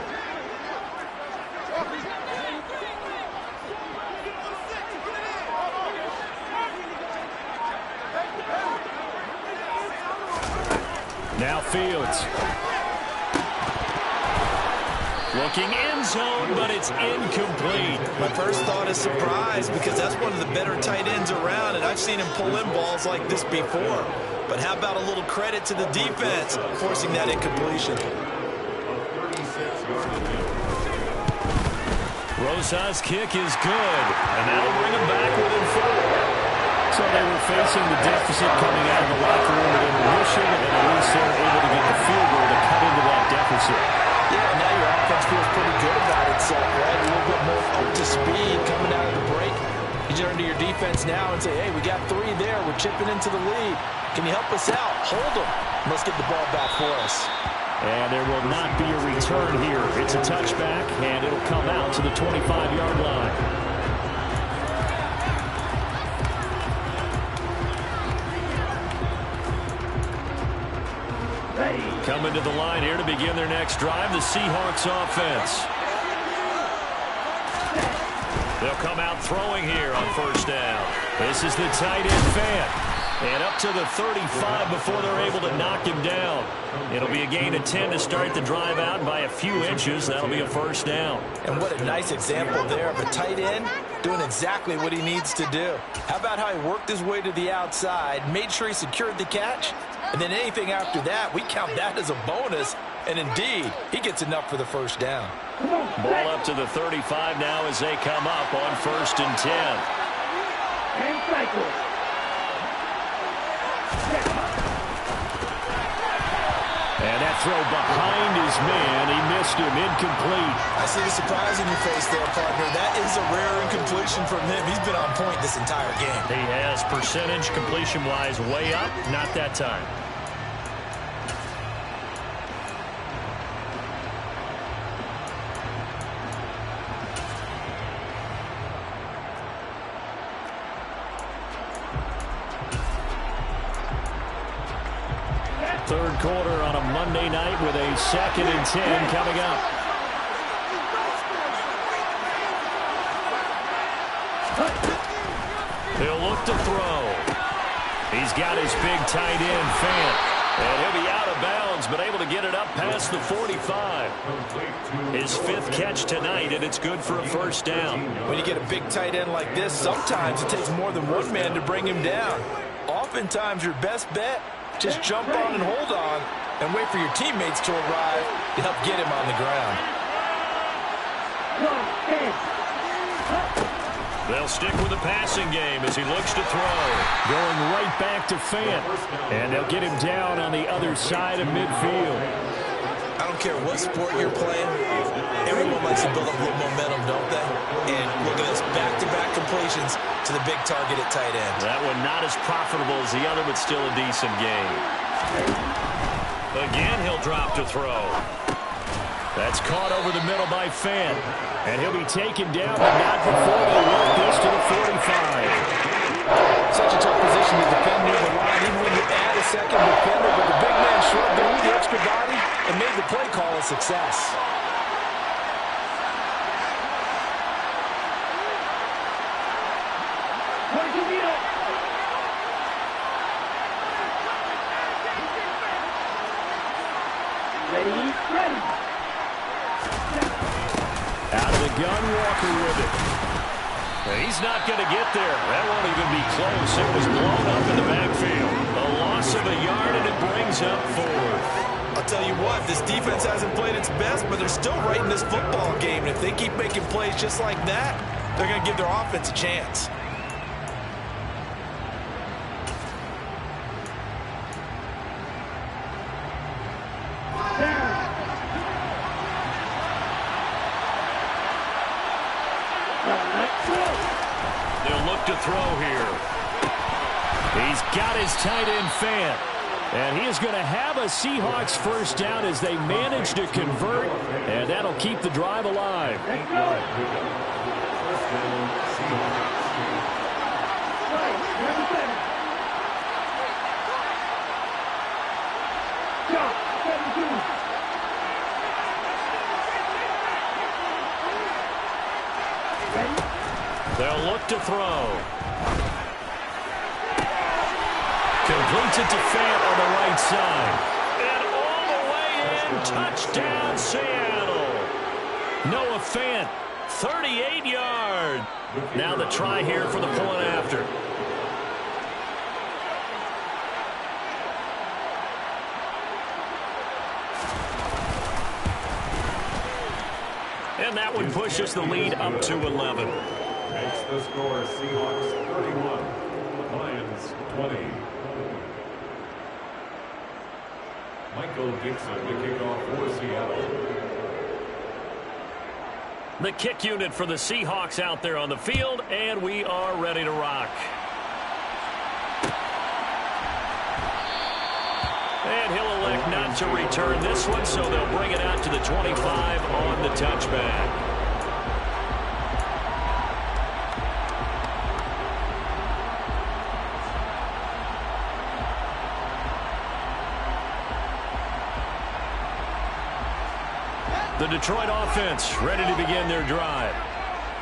Speaker 1: Now Fields. Looking end zone, but it's incomplete.
Speaker 5: My first thought is surprise because that's one of the better tight ends around, and I've seen him pull in balls like this before. But how about a little credit to the defense forcing that incompletion?
Speaker 1: Rosa's kick is good, and that'll bring him back within 4.
Speaker 6: So they were facing the deficit coming out of the locker room at intermission, and at least they were able to get the field goal to cut into that deficit.
Speaker 2: Yeah, now your offense feels pretty good about itself, right? A little bit more up to speed coming out of the break. You turn to your defense now and say, hey, we got 3 there. We're chipping into the lead. Can you help us out? Hold them. Let's get the ball back for us.
Speaker 6: And there will not be a return here. It's a touchback, and it'll come out to the 25-yard line. Coming to the line here to begin their next drive, the Seahawks offense. They'll come out throwing here on first down. This is the tight end Fant. And up to the 35 before they're able to knock him down. It'll be a gain of 10 to start the drive out, and by a few inches, that'll be a first down.
Speaker 2: And what a nice example there of a tight end doing exactly what he needs to do. How about how he worked his way to the outside, made sure he secured the catch, and then anything after that, we count that as a bonus. And indeed, he gets enough for the first down.
Speaker 6: Ball up to the 35 now as they come up on first and 10.
Speaker 3: And cycle.
Speaker 6: And that throw behind his man, he missed him, incomplete.
Speaker 5: I see the surprise in your face there, partner. That is a rare incompletion from him. He's been on point this entire game.
Speaker 6: He has percentage completion-wise way up, not that time. Third quarter on a Monday night with a 2nd and 10 coming up. He'll look to throw. He's got his big tight end, Fant. And he'll be out of bounds, but able to get it up past the 45. His 5th catch tonight, and it's good for a first down.
Speaker 2: When you get a big tight end like this, sometimes it takes more than one man to bring him down. Oftentimes, your best bet, just jump on and hold on and wait for your teammates to arrive to help get him on the ground.
Speaker 6: They'll stick with the passing game as he looks to throw. Going right back to Fant. And they'll get him down on the other side of midfield.
Speaker 5: I don't care what sport you're playing. Everyone likes to build up a little momentum, don't they? And look at this, back-to-back completions to the big target at tight end.
Speaker 6: That one not as profitable as the other, but still a decent game. Again, he'll drop to throw. That's caught over the middle by Fant. And he'll be taken down, but not before they work this to the 45.
Speaker 2: Such a tough position to defend near the line, even when you add a second defender, but the big man shrugged off the extra body and made the play call a success.
Speaker 3: Ready.
Speaker 6: Out of the gun, Walker with it. He's not going to get there. That won't even be close. It was blown up in the backfield. A loss of a yard, and it brings up 4.
Speaker 5: I'll tell you what, this defense hasn't played its best, but they're still right in this football game. And if they keep making plays just like that, they're going to give their offense a chance.
Speaker 6: They'll look to throw here. He's got his tight end Fant. And he is going to have a Seahawks first down as they manage to convert. And that'll keep the drive alive. They'll look to throw. Completes it to Fant on the right side. And all the way in, touchdown Seattle. Noah Fant, 38 yards. Now the try here for the point after. And that one pushes the lead up to 11.
Speaker 4: Makes the score Seahawks 31, Lions 20. Michael Dixon, the kickoff for Seattle.
Speaker 1: The kick unit for the Seahawks out there on the field, and we are ready to rock. And he'll elect not to return this one, so they'll bring it out to the 25 on the touchback. The Detroit offense ready to begin their drive.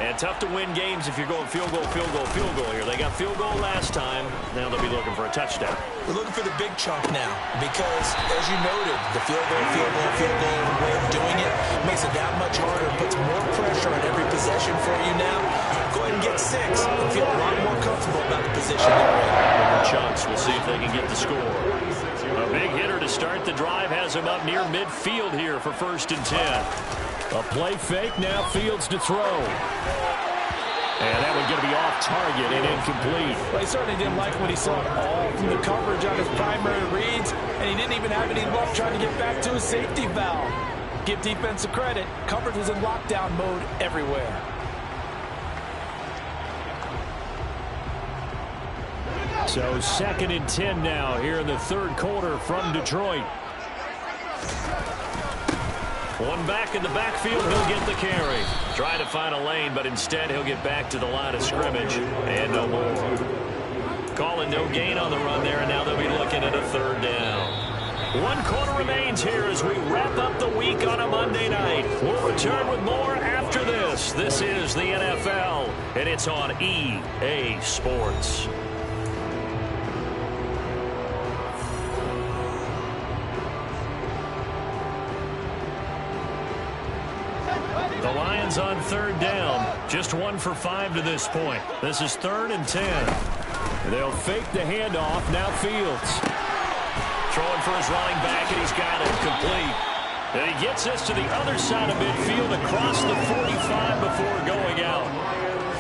Speaker 1: And tough to win games if you're going field goal, field goal, field goal here. They got field goal last time. Now they'll be looking for a touchdown.
Speaker 5: We're looking for the big chunk now because, as you noted, the field goal way of doing it makes it that much harder and puts more pressure on every possession for you now. Go ahead and get 6 and feel a lot more comfortable about the position they're in.
Speaker 1: Bigger chunks. We'll see if they can get the score. A big hitter to start the drive has him up near midfield here for 1st and 10. A play fake, now Fields to throw. And that one's going to be off target and incomplete.
Speaker 2: Well, he certainly didn't like what he saw all from the coverage on his primary reads, and he didn't even have any luck trying to get back to his safety valve. Give defense a credit. Coverage was in lockdown mode everywhere.
Speaker 1: So 2nd and 10 now here in the 3rd quarter from Detroit. One back in the backfield, he'll get the carry. Trying to find a lane, but instead he'll get back to the line of scrimmage. And no more. Calling no gain on the run there, and now they'll be looking at a 3rd down. 1 quarter remains here as we wrap up the week on a Monday night. We'll return with more after this. This is the NFL, and it's on EA Sports. The Lions on 3rd down. Just 1 for 5 to this point. This is 3rd and 10. They'll fake the handoff. Now Fields. Throwing for his running back, and he's got it complete. And he gets this to the other side of midfield across the 45 before going out.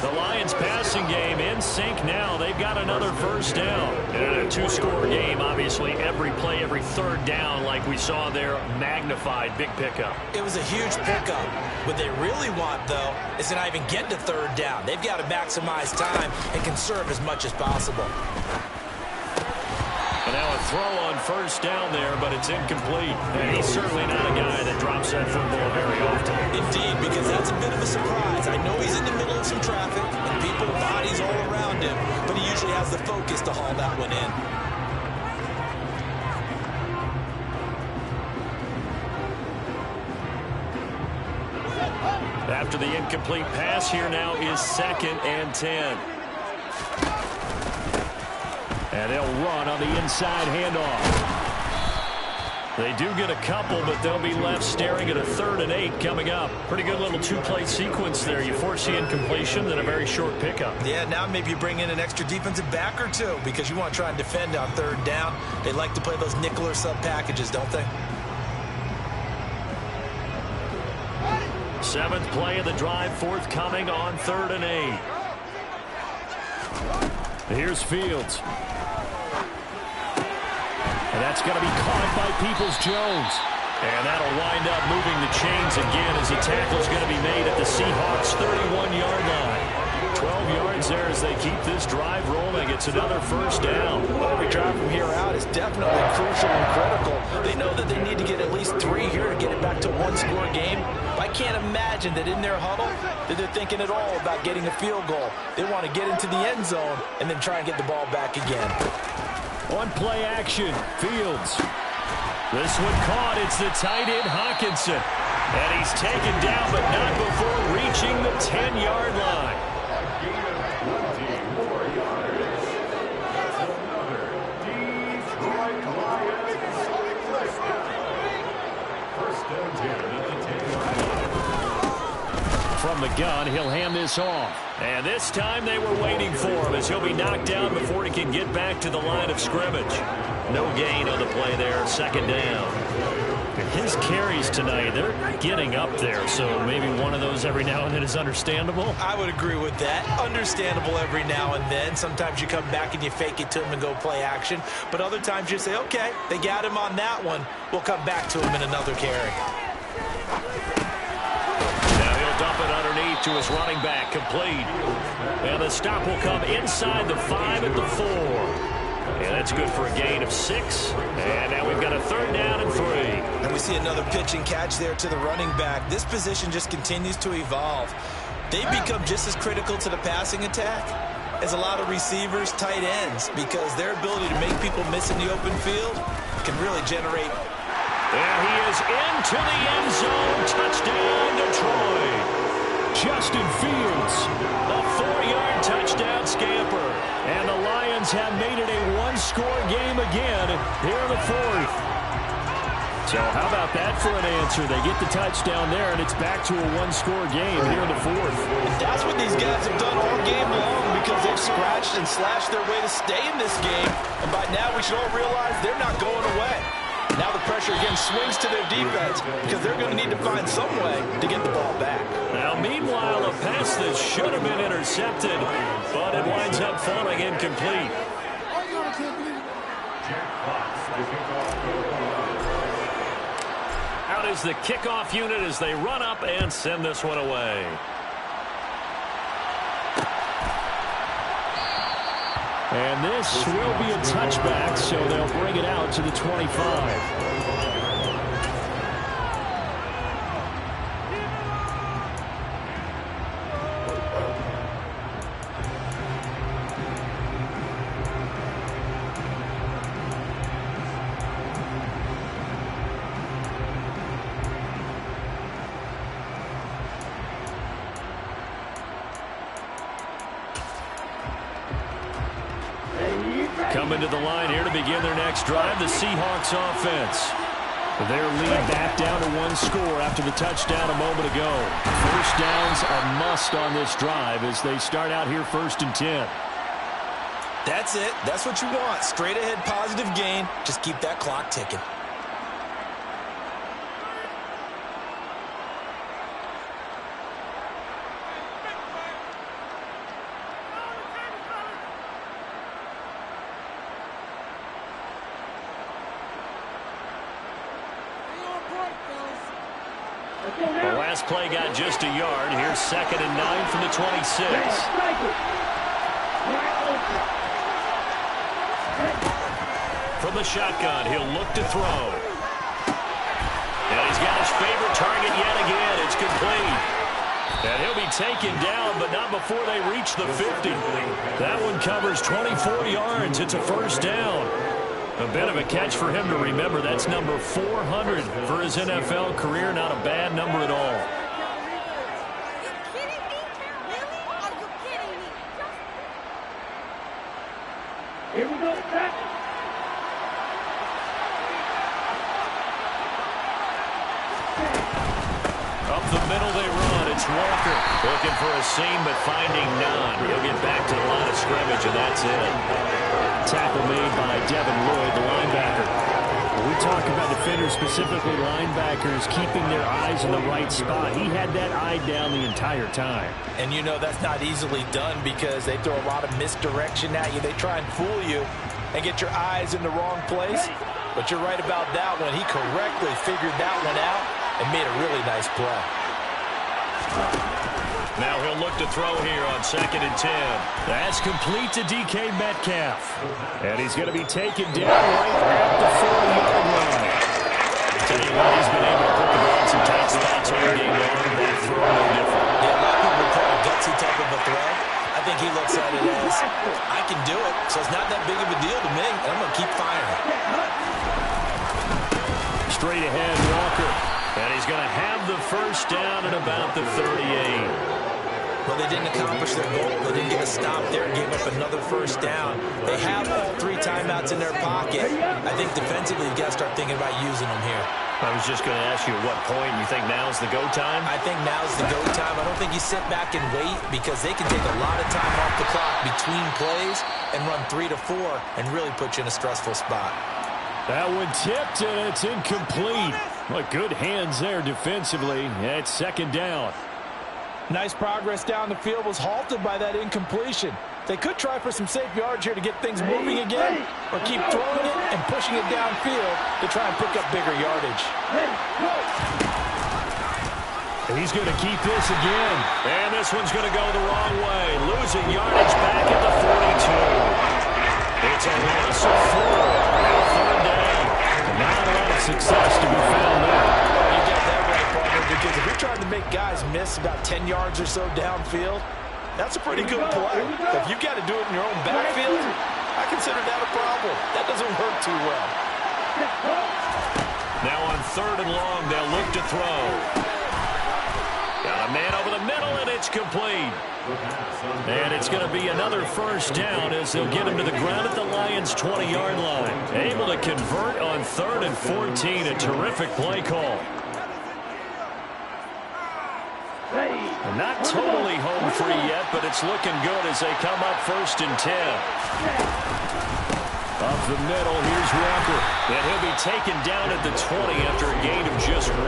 Speaker 1: The Lions passing game in sync now. They've got another 1st down. And a 2-score game, obviously, every play, every 3rd down, like we saw there, magnified, big pickup.
Speaker 5: It was a huge pickup. What they really want, though, is to not even get to 3rd down. They've got to maximize time and conserve as much as possible.
Speaker 1: And now a throw on 1st down there, but it's incomplete. And he's certainly not a guy that drops that football very often.
Speaker 5: Indeed, because that's a bit of a surprise. I know he's in the middle of some traffic and people, bodies all around him, but he usually has the focus to haul that one in.
Speaker 1: After the incomplete pass, here now is 2nd and 10. And they'll run on the inside handoff. They do get a couple, but they'll be left staring at a 3rd and 8 coming up. Pretty good little 2-play sequence there. You force the incompletion, then a very short pickup.
Speaker 5: Yeah, now maybe you bring in an extra defensive back or 2 because you want to try and defend on 3rd down. They like to play those nickel or sub packages, don't they?
Speaker 1: 7th play of the drive forthcoming on 3rd and 8. Here's Fields. And that's going to be caught by Peoples-Jones. And that'll wind up moving the chains again as the tackle is going to be made at the Seahawks' 31-yard line. 12 yards there as they keep this drive rolling. It's another 1st down.
Speaker 2: Every drive from here out is definitely crucial and critical. They know that they need to get at least 3 here to get it back to a 1-score game. I can't imagine that in their huddle that they're thinking at all about getting a field goal. They want to get into the end zone and then try and get the ball back again.
Speaker 1: On play action, Fields. This one caught. It's the tight end, Hawkinson. And he's taken down, but not before reaching the 10-yard line. From the gun, he'll hand this off. And this time they were waiting for him as he'll be knocked down before he can get back to the line of scrimmage. No gain on the play there, 2nd down.
Speaker 6: his carries tonight, they're getting up there. So maybe one of those every now and then is understandable.
Speaker 5: I would agree with that. Understandable every now and then. Sometimes you come back and you fake it to him and go play action. But other times you say, okay, they got him on that one. We'll come back to him in another carry.
Speaker 6: Now he'll dump it underneath to his running back, complete. And the stop will come inside the 5 at the 4. And that's good for a gain of 6. And now we've got a 3rd down and 3.
Speaker 5: And we see another pitch and catch there to the running back. This position just continues to evolve. They become just as critical to the passing attack as a lot of receivers, tight ends, because their ability to make people miss in the open field can really generate.
Speaker 6: There he is into the end zone. Touchdown, Detroit. Justin Fields, a 4-yard touchdown scamper. And the Lions have made it a one-score game again here in the 4th. So how about that for an answer? They get the touchdown there, and it's back to a one-score game here in the 4th.
Speaker 2: And that's what these guys have done all game long, because they've scratched and slashed their way to stay in this game. And by now we should all realize they're not going away. Now the pressure again swings to their defense, because they're going to need to find some way to get the ball back.
Speaker 6: Now, meanwhile, a pass that should have been intercepted, but it winds up falling incomplete. Out is the kickoff unit as they run up and send this one away. And this will be a touchback, so they'll bring it out to the 25. Coming to the line here to begin their next drive, the Seahawks offense. Their lead back down to 1 score after the touchdown a moment ago. First downs a must on this drive as they start out here 1st and 10.
Speaker 5: That's it. That's what you want. Straight ahead positive gain. Just keep that clock ticking.
Speaker 6: The last play got just a yard. Here's 2nd and 9 from the 26. From the shotgun, he'll look to throw. And he's got his favorite target yet again. It's complete. And he'll be taken down, but not before they reach the 50. That one covers 24 yards. It's a 1st down. A bit of a catch for him to remember. That's number 400 for his NFL career. Not a bad number at all.
Speaker 3: Here we go, back.
Speaker 6: Up the middle they run. It's Walker looking for a seam, but finding none. He'll get back to the line of scrimmage, and that's it. Tackle made by Devin Lloyd, the linebacker. When we talk about defenders, specifically linebackers, keeping their eyes in the right spot. He had that eye down the entire time.
Speaker 2: And you know that's not easily done, because they throw a lot of misdirection at you. They try and fool you and get your eyes in the wrong place. But you're right about that one. He correctly figured that one out and made a really nice play.
Speaker 6: Now he'll look to throw here on 2nd and 10. That's complete to DK Metcalf. And he's going to be taken down right at the 40-yard line. I'll tell you what, he's been able to put the ball in some tight spots all game long. That throw no different.
Speaker 5: Yeah, a lot of people call it a gutsy type of a throw. I think he looks at it as, I can do it, so it's not that big of a deal to me, and I'm going to keep firing.
Speaker 6: Straight ahead, Walker. And he's going to have the 1st down at about the 38.
Speaker 5: Well, they didn't accomplish their goal. They didn't get a stop there and gave up another 1st down. They have all 3 timeouts in their pocket. I think defensively, you've got to start thinking about using them here.
Speaker 6: I was just going to ask you at what point you think now's the go time?
Speaker 5: I think now's the go time. I don't think you sit back and wait, because they can take a lot of time off the clock between plays and run 3 to 4 and really put you in a stressful spot.
Speaker 6: That one tipped, and it's incomplete. Well, good hands there defensively. It's second down.
Speaker 2: Nice progress down the field, was halted by that incompletion. They could try for some safe yards here to get things moving again, or keep throwing it and pushing it downfield to try and pick up bigger yardage.
Speaker 6: He's going to keep this again.
Speaker 1: And this one's going to go the wrong way. Losing yardage back at the 42. It's a loss of 4. Now third down.
Speaker 6: Not a lot of success to be found there.
Speaker 2: You got that right, partner, because if you're trying to make guys miss about 10 yards or so downfield, that's a pretty good play. If you've got to do it in your own backfield, I consider that a problem. That doesn't work too well.
Speaker 1: Now on third and long, they'll look to throw. Got a man over the middle, and it's complete.
Speaker 6: And it's going to be another first down as they'll get him to the ground at the Lions' 20-yard line.
Speaker 1: Able to convert on third and 14. A terrific play call. Not totally home free yet, but it's looking good as they come up first and 10.
Speaker 6: Up the middle, here's Walker.
Speaker 1: And he'll be taken down at the 20 after a gain of just 1.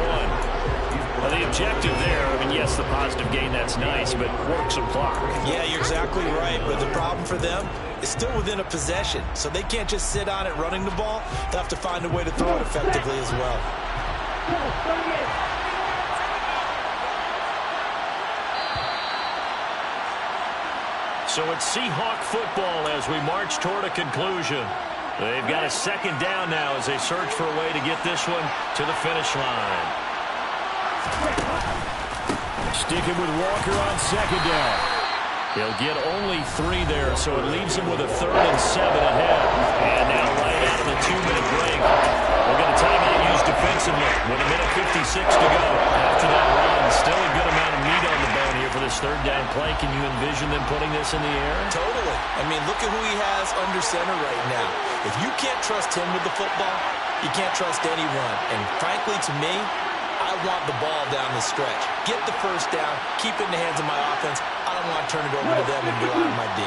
Speaker 1: Well, the objective there, I mean, yes, the positive gain, that's nice, but work some clock.
Speaker 5: Yeah, you're exactly right, but the problem for them is still within a possession, so they can't just sit on it running the ball. They'll have to find a way to throw it effectively as well.
Speaker 1: So it's Seahawk football as we march toward a conclusion. They've got a second down now as they search for a way to get this one to the finish line.
Speaker 6: Sticking with Walker on second down.
Speaker 1: He'll get only 3 there, so it leaves him with a 3rd and 7 ahead. And now right out of the 2-minute break, we're going to timeout used defensively with a minute 56 to go. After that run, still a good amount of meat on the bone here for this third down play. Can you envision them putting this in the air?
Speaker 5: Totally. I mean, look at who he has under center right now. If you can't trust him with the football, you can't trust any run. And frankly, to me, I want the ball down the stretch. Get the first down, keep it in the hands of my offense. I don't want to turn it over to them and rely on my D.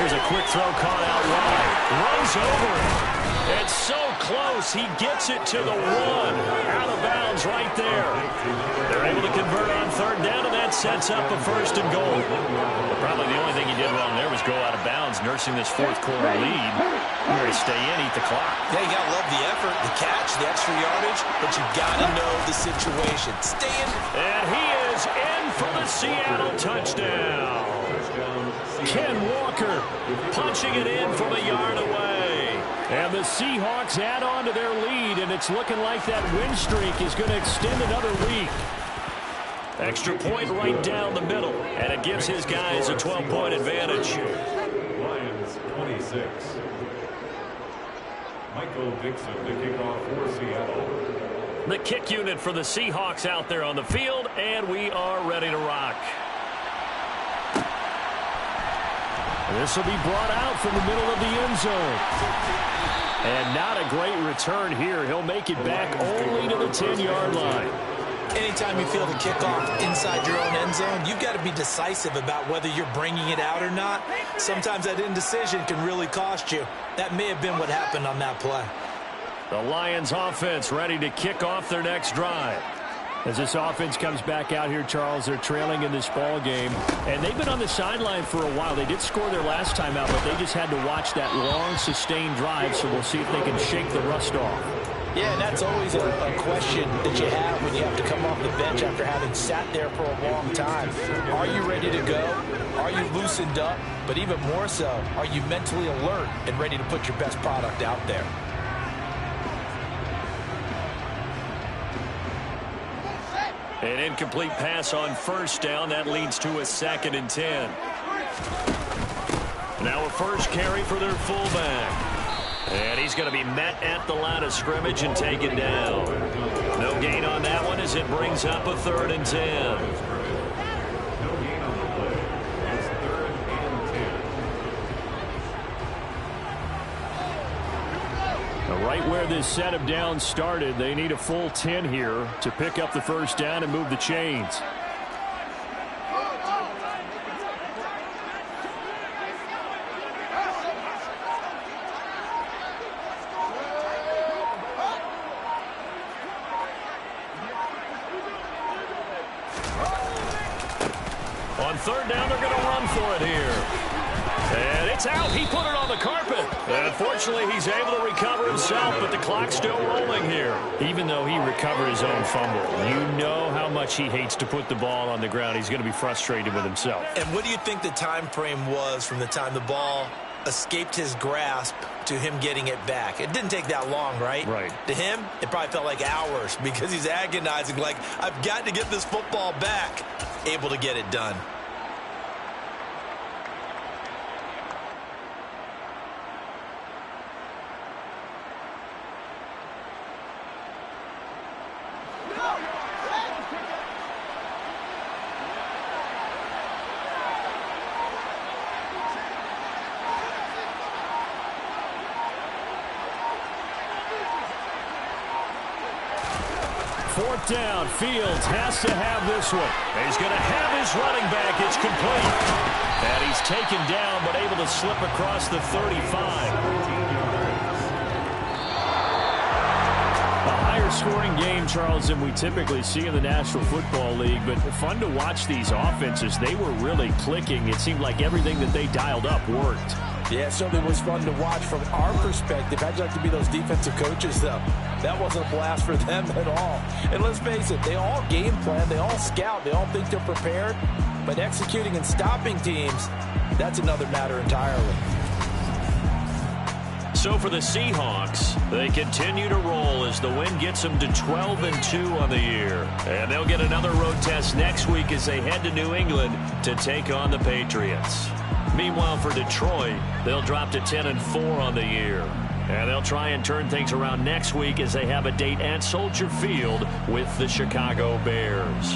Speaker 1: Here's a quick throw caught out wide. Runs over it. It's so close. He gets it to the 1. Out of bounds right there. They're able to convert on third down, and that sets up a 1st and goal. But probably the only thing he did wrong there was go out of bounds, nursing this fourth quarter lead. You're going to stay in, eat the clock.
Speaker 5: Yeah, you got to love the effort, the catch, the extra yardage, but you got to know the situation. Stay in.
Speaker 1: And he is in for the Seattle touchdown.
Speaker 6: Ken Walker punching it in from a yard away. And the Seahawks add on to their lead, and it's looking like that win streak is going to extend another week.
Speaker 1: Extra point right down the middle, and it gives his guys a 12-point advantage.
Speaker 4: Lions 26. Michael Dixon, the kickoff for Seattle.
Speaker 1: The kick unit for the Seahawks out there on the field, and we are ready to rock.
Speaker 6: This will be brought out from the middle of the end zone. And not a great return here. He'll make it back only to the 10-yard line.
Speaker 5: Anytime you feel the kickoff inside your own end zone, you've got to be decisive about whether you're bringing it out or not. Sometimes that indecision can really cost you. That may have been what happened on that play.
Speaker 1: The Lions offense ready to kick off their next drive.
Speaker 6: As this offense comes back out here, Charles, they're trailing in this ball game. And they've been on the sideline for a while. They did score their last time out, but they just had to watch that long, sustained drive, so we'll see if they can shake the rust off.
Speaker 2: Yeah, and that's always a question that you have when you have to come off the bench after having sat there for a long time. Are you ready to go? Are you loosened up? But even more so, are you mentally alert and ready to put your best product out there?
Speaker 1: An incomplete pass on first down. That leads to a 2nd and 10. Now a first carry for their fullback. And he's going to be met at the line of scrimmage and taken down. No gain on that one as it brings up a 3rd and 10.
Speaker 4: No gain on the play. It's 3rd and 10.
Speaker 6: Right where this set of downs started, they need a full 10 here to pick up the first down and move the chains.
Speaker 1: third down, they're going to run for it here. And it's out. He put it on the carpet. Unfortunately, he's able to recover himself, but the clock's still rolling here. Even though he recovered his own fumble, you know how much he hates to put the ball on the ground. He's going to be frustrated with himself.
Speaker 5: And what do you think the time frame was from the time the ball escaped his grasp to him getting it back? It didn't take that long, right?
Speaker 1: Right.
Speaker 5: To him, it probably felt like hours because he's agonizing, like, I've got to get this football back. Able to get it done.
Speaker 1: Fourth down, Fields has to have this one. He's going to have his running back. It's complete. And he's taken down, but able to slip across the 35. Scoring game, Charles, than we typically see in the National Football League, but fun to watch these offenses. They were really clicking. It seemed like everything that they dialed up worked.
Speaker 2: Yeah, it certainly was fun to watch from our perspective. I'd like to be those defensive coaches, though. That wasn't a blast for them at all. And let's face it, they all game plan, they all scout, they all think they're prepared, but executing and stopping teams, that's another matter entirely.
Speaker 1: So for the Seahawks, they continue to roll as the win gets them to 12-2 on the year. And they'll get another road test next week as they head to New England to take on the Patriots. Meanwhile, for Detroit, they'll drop to 10-4 on the year. And they'll try and turn things around next week as they have a date at Soldier Field with the Chicago Bears.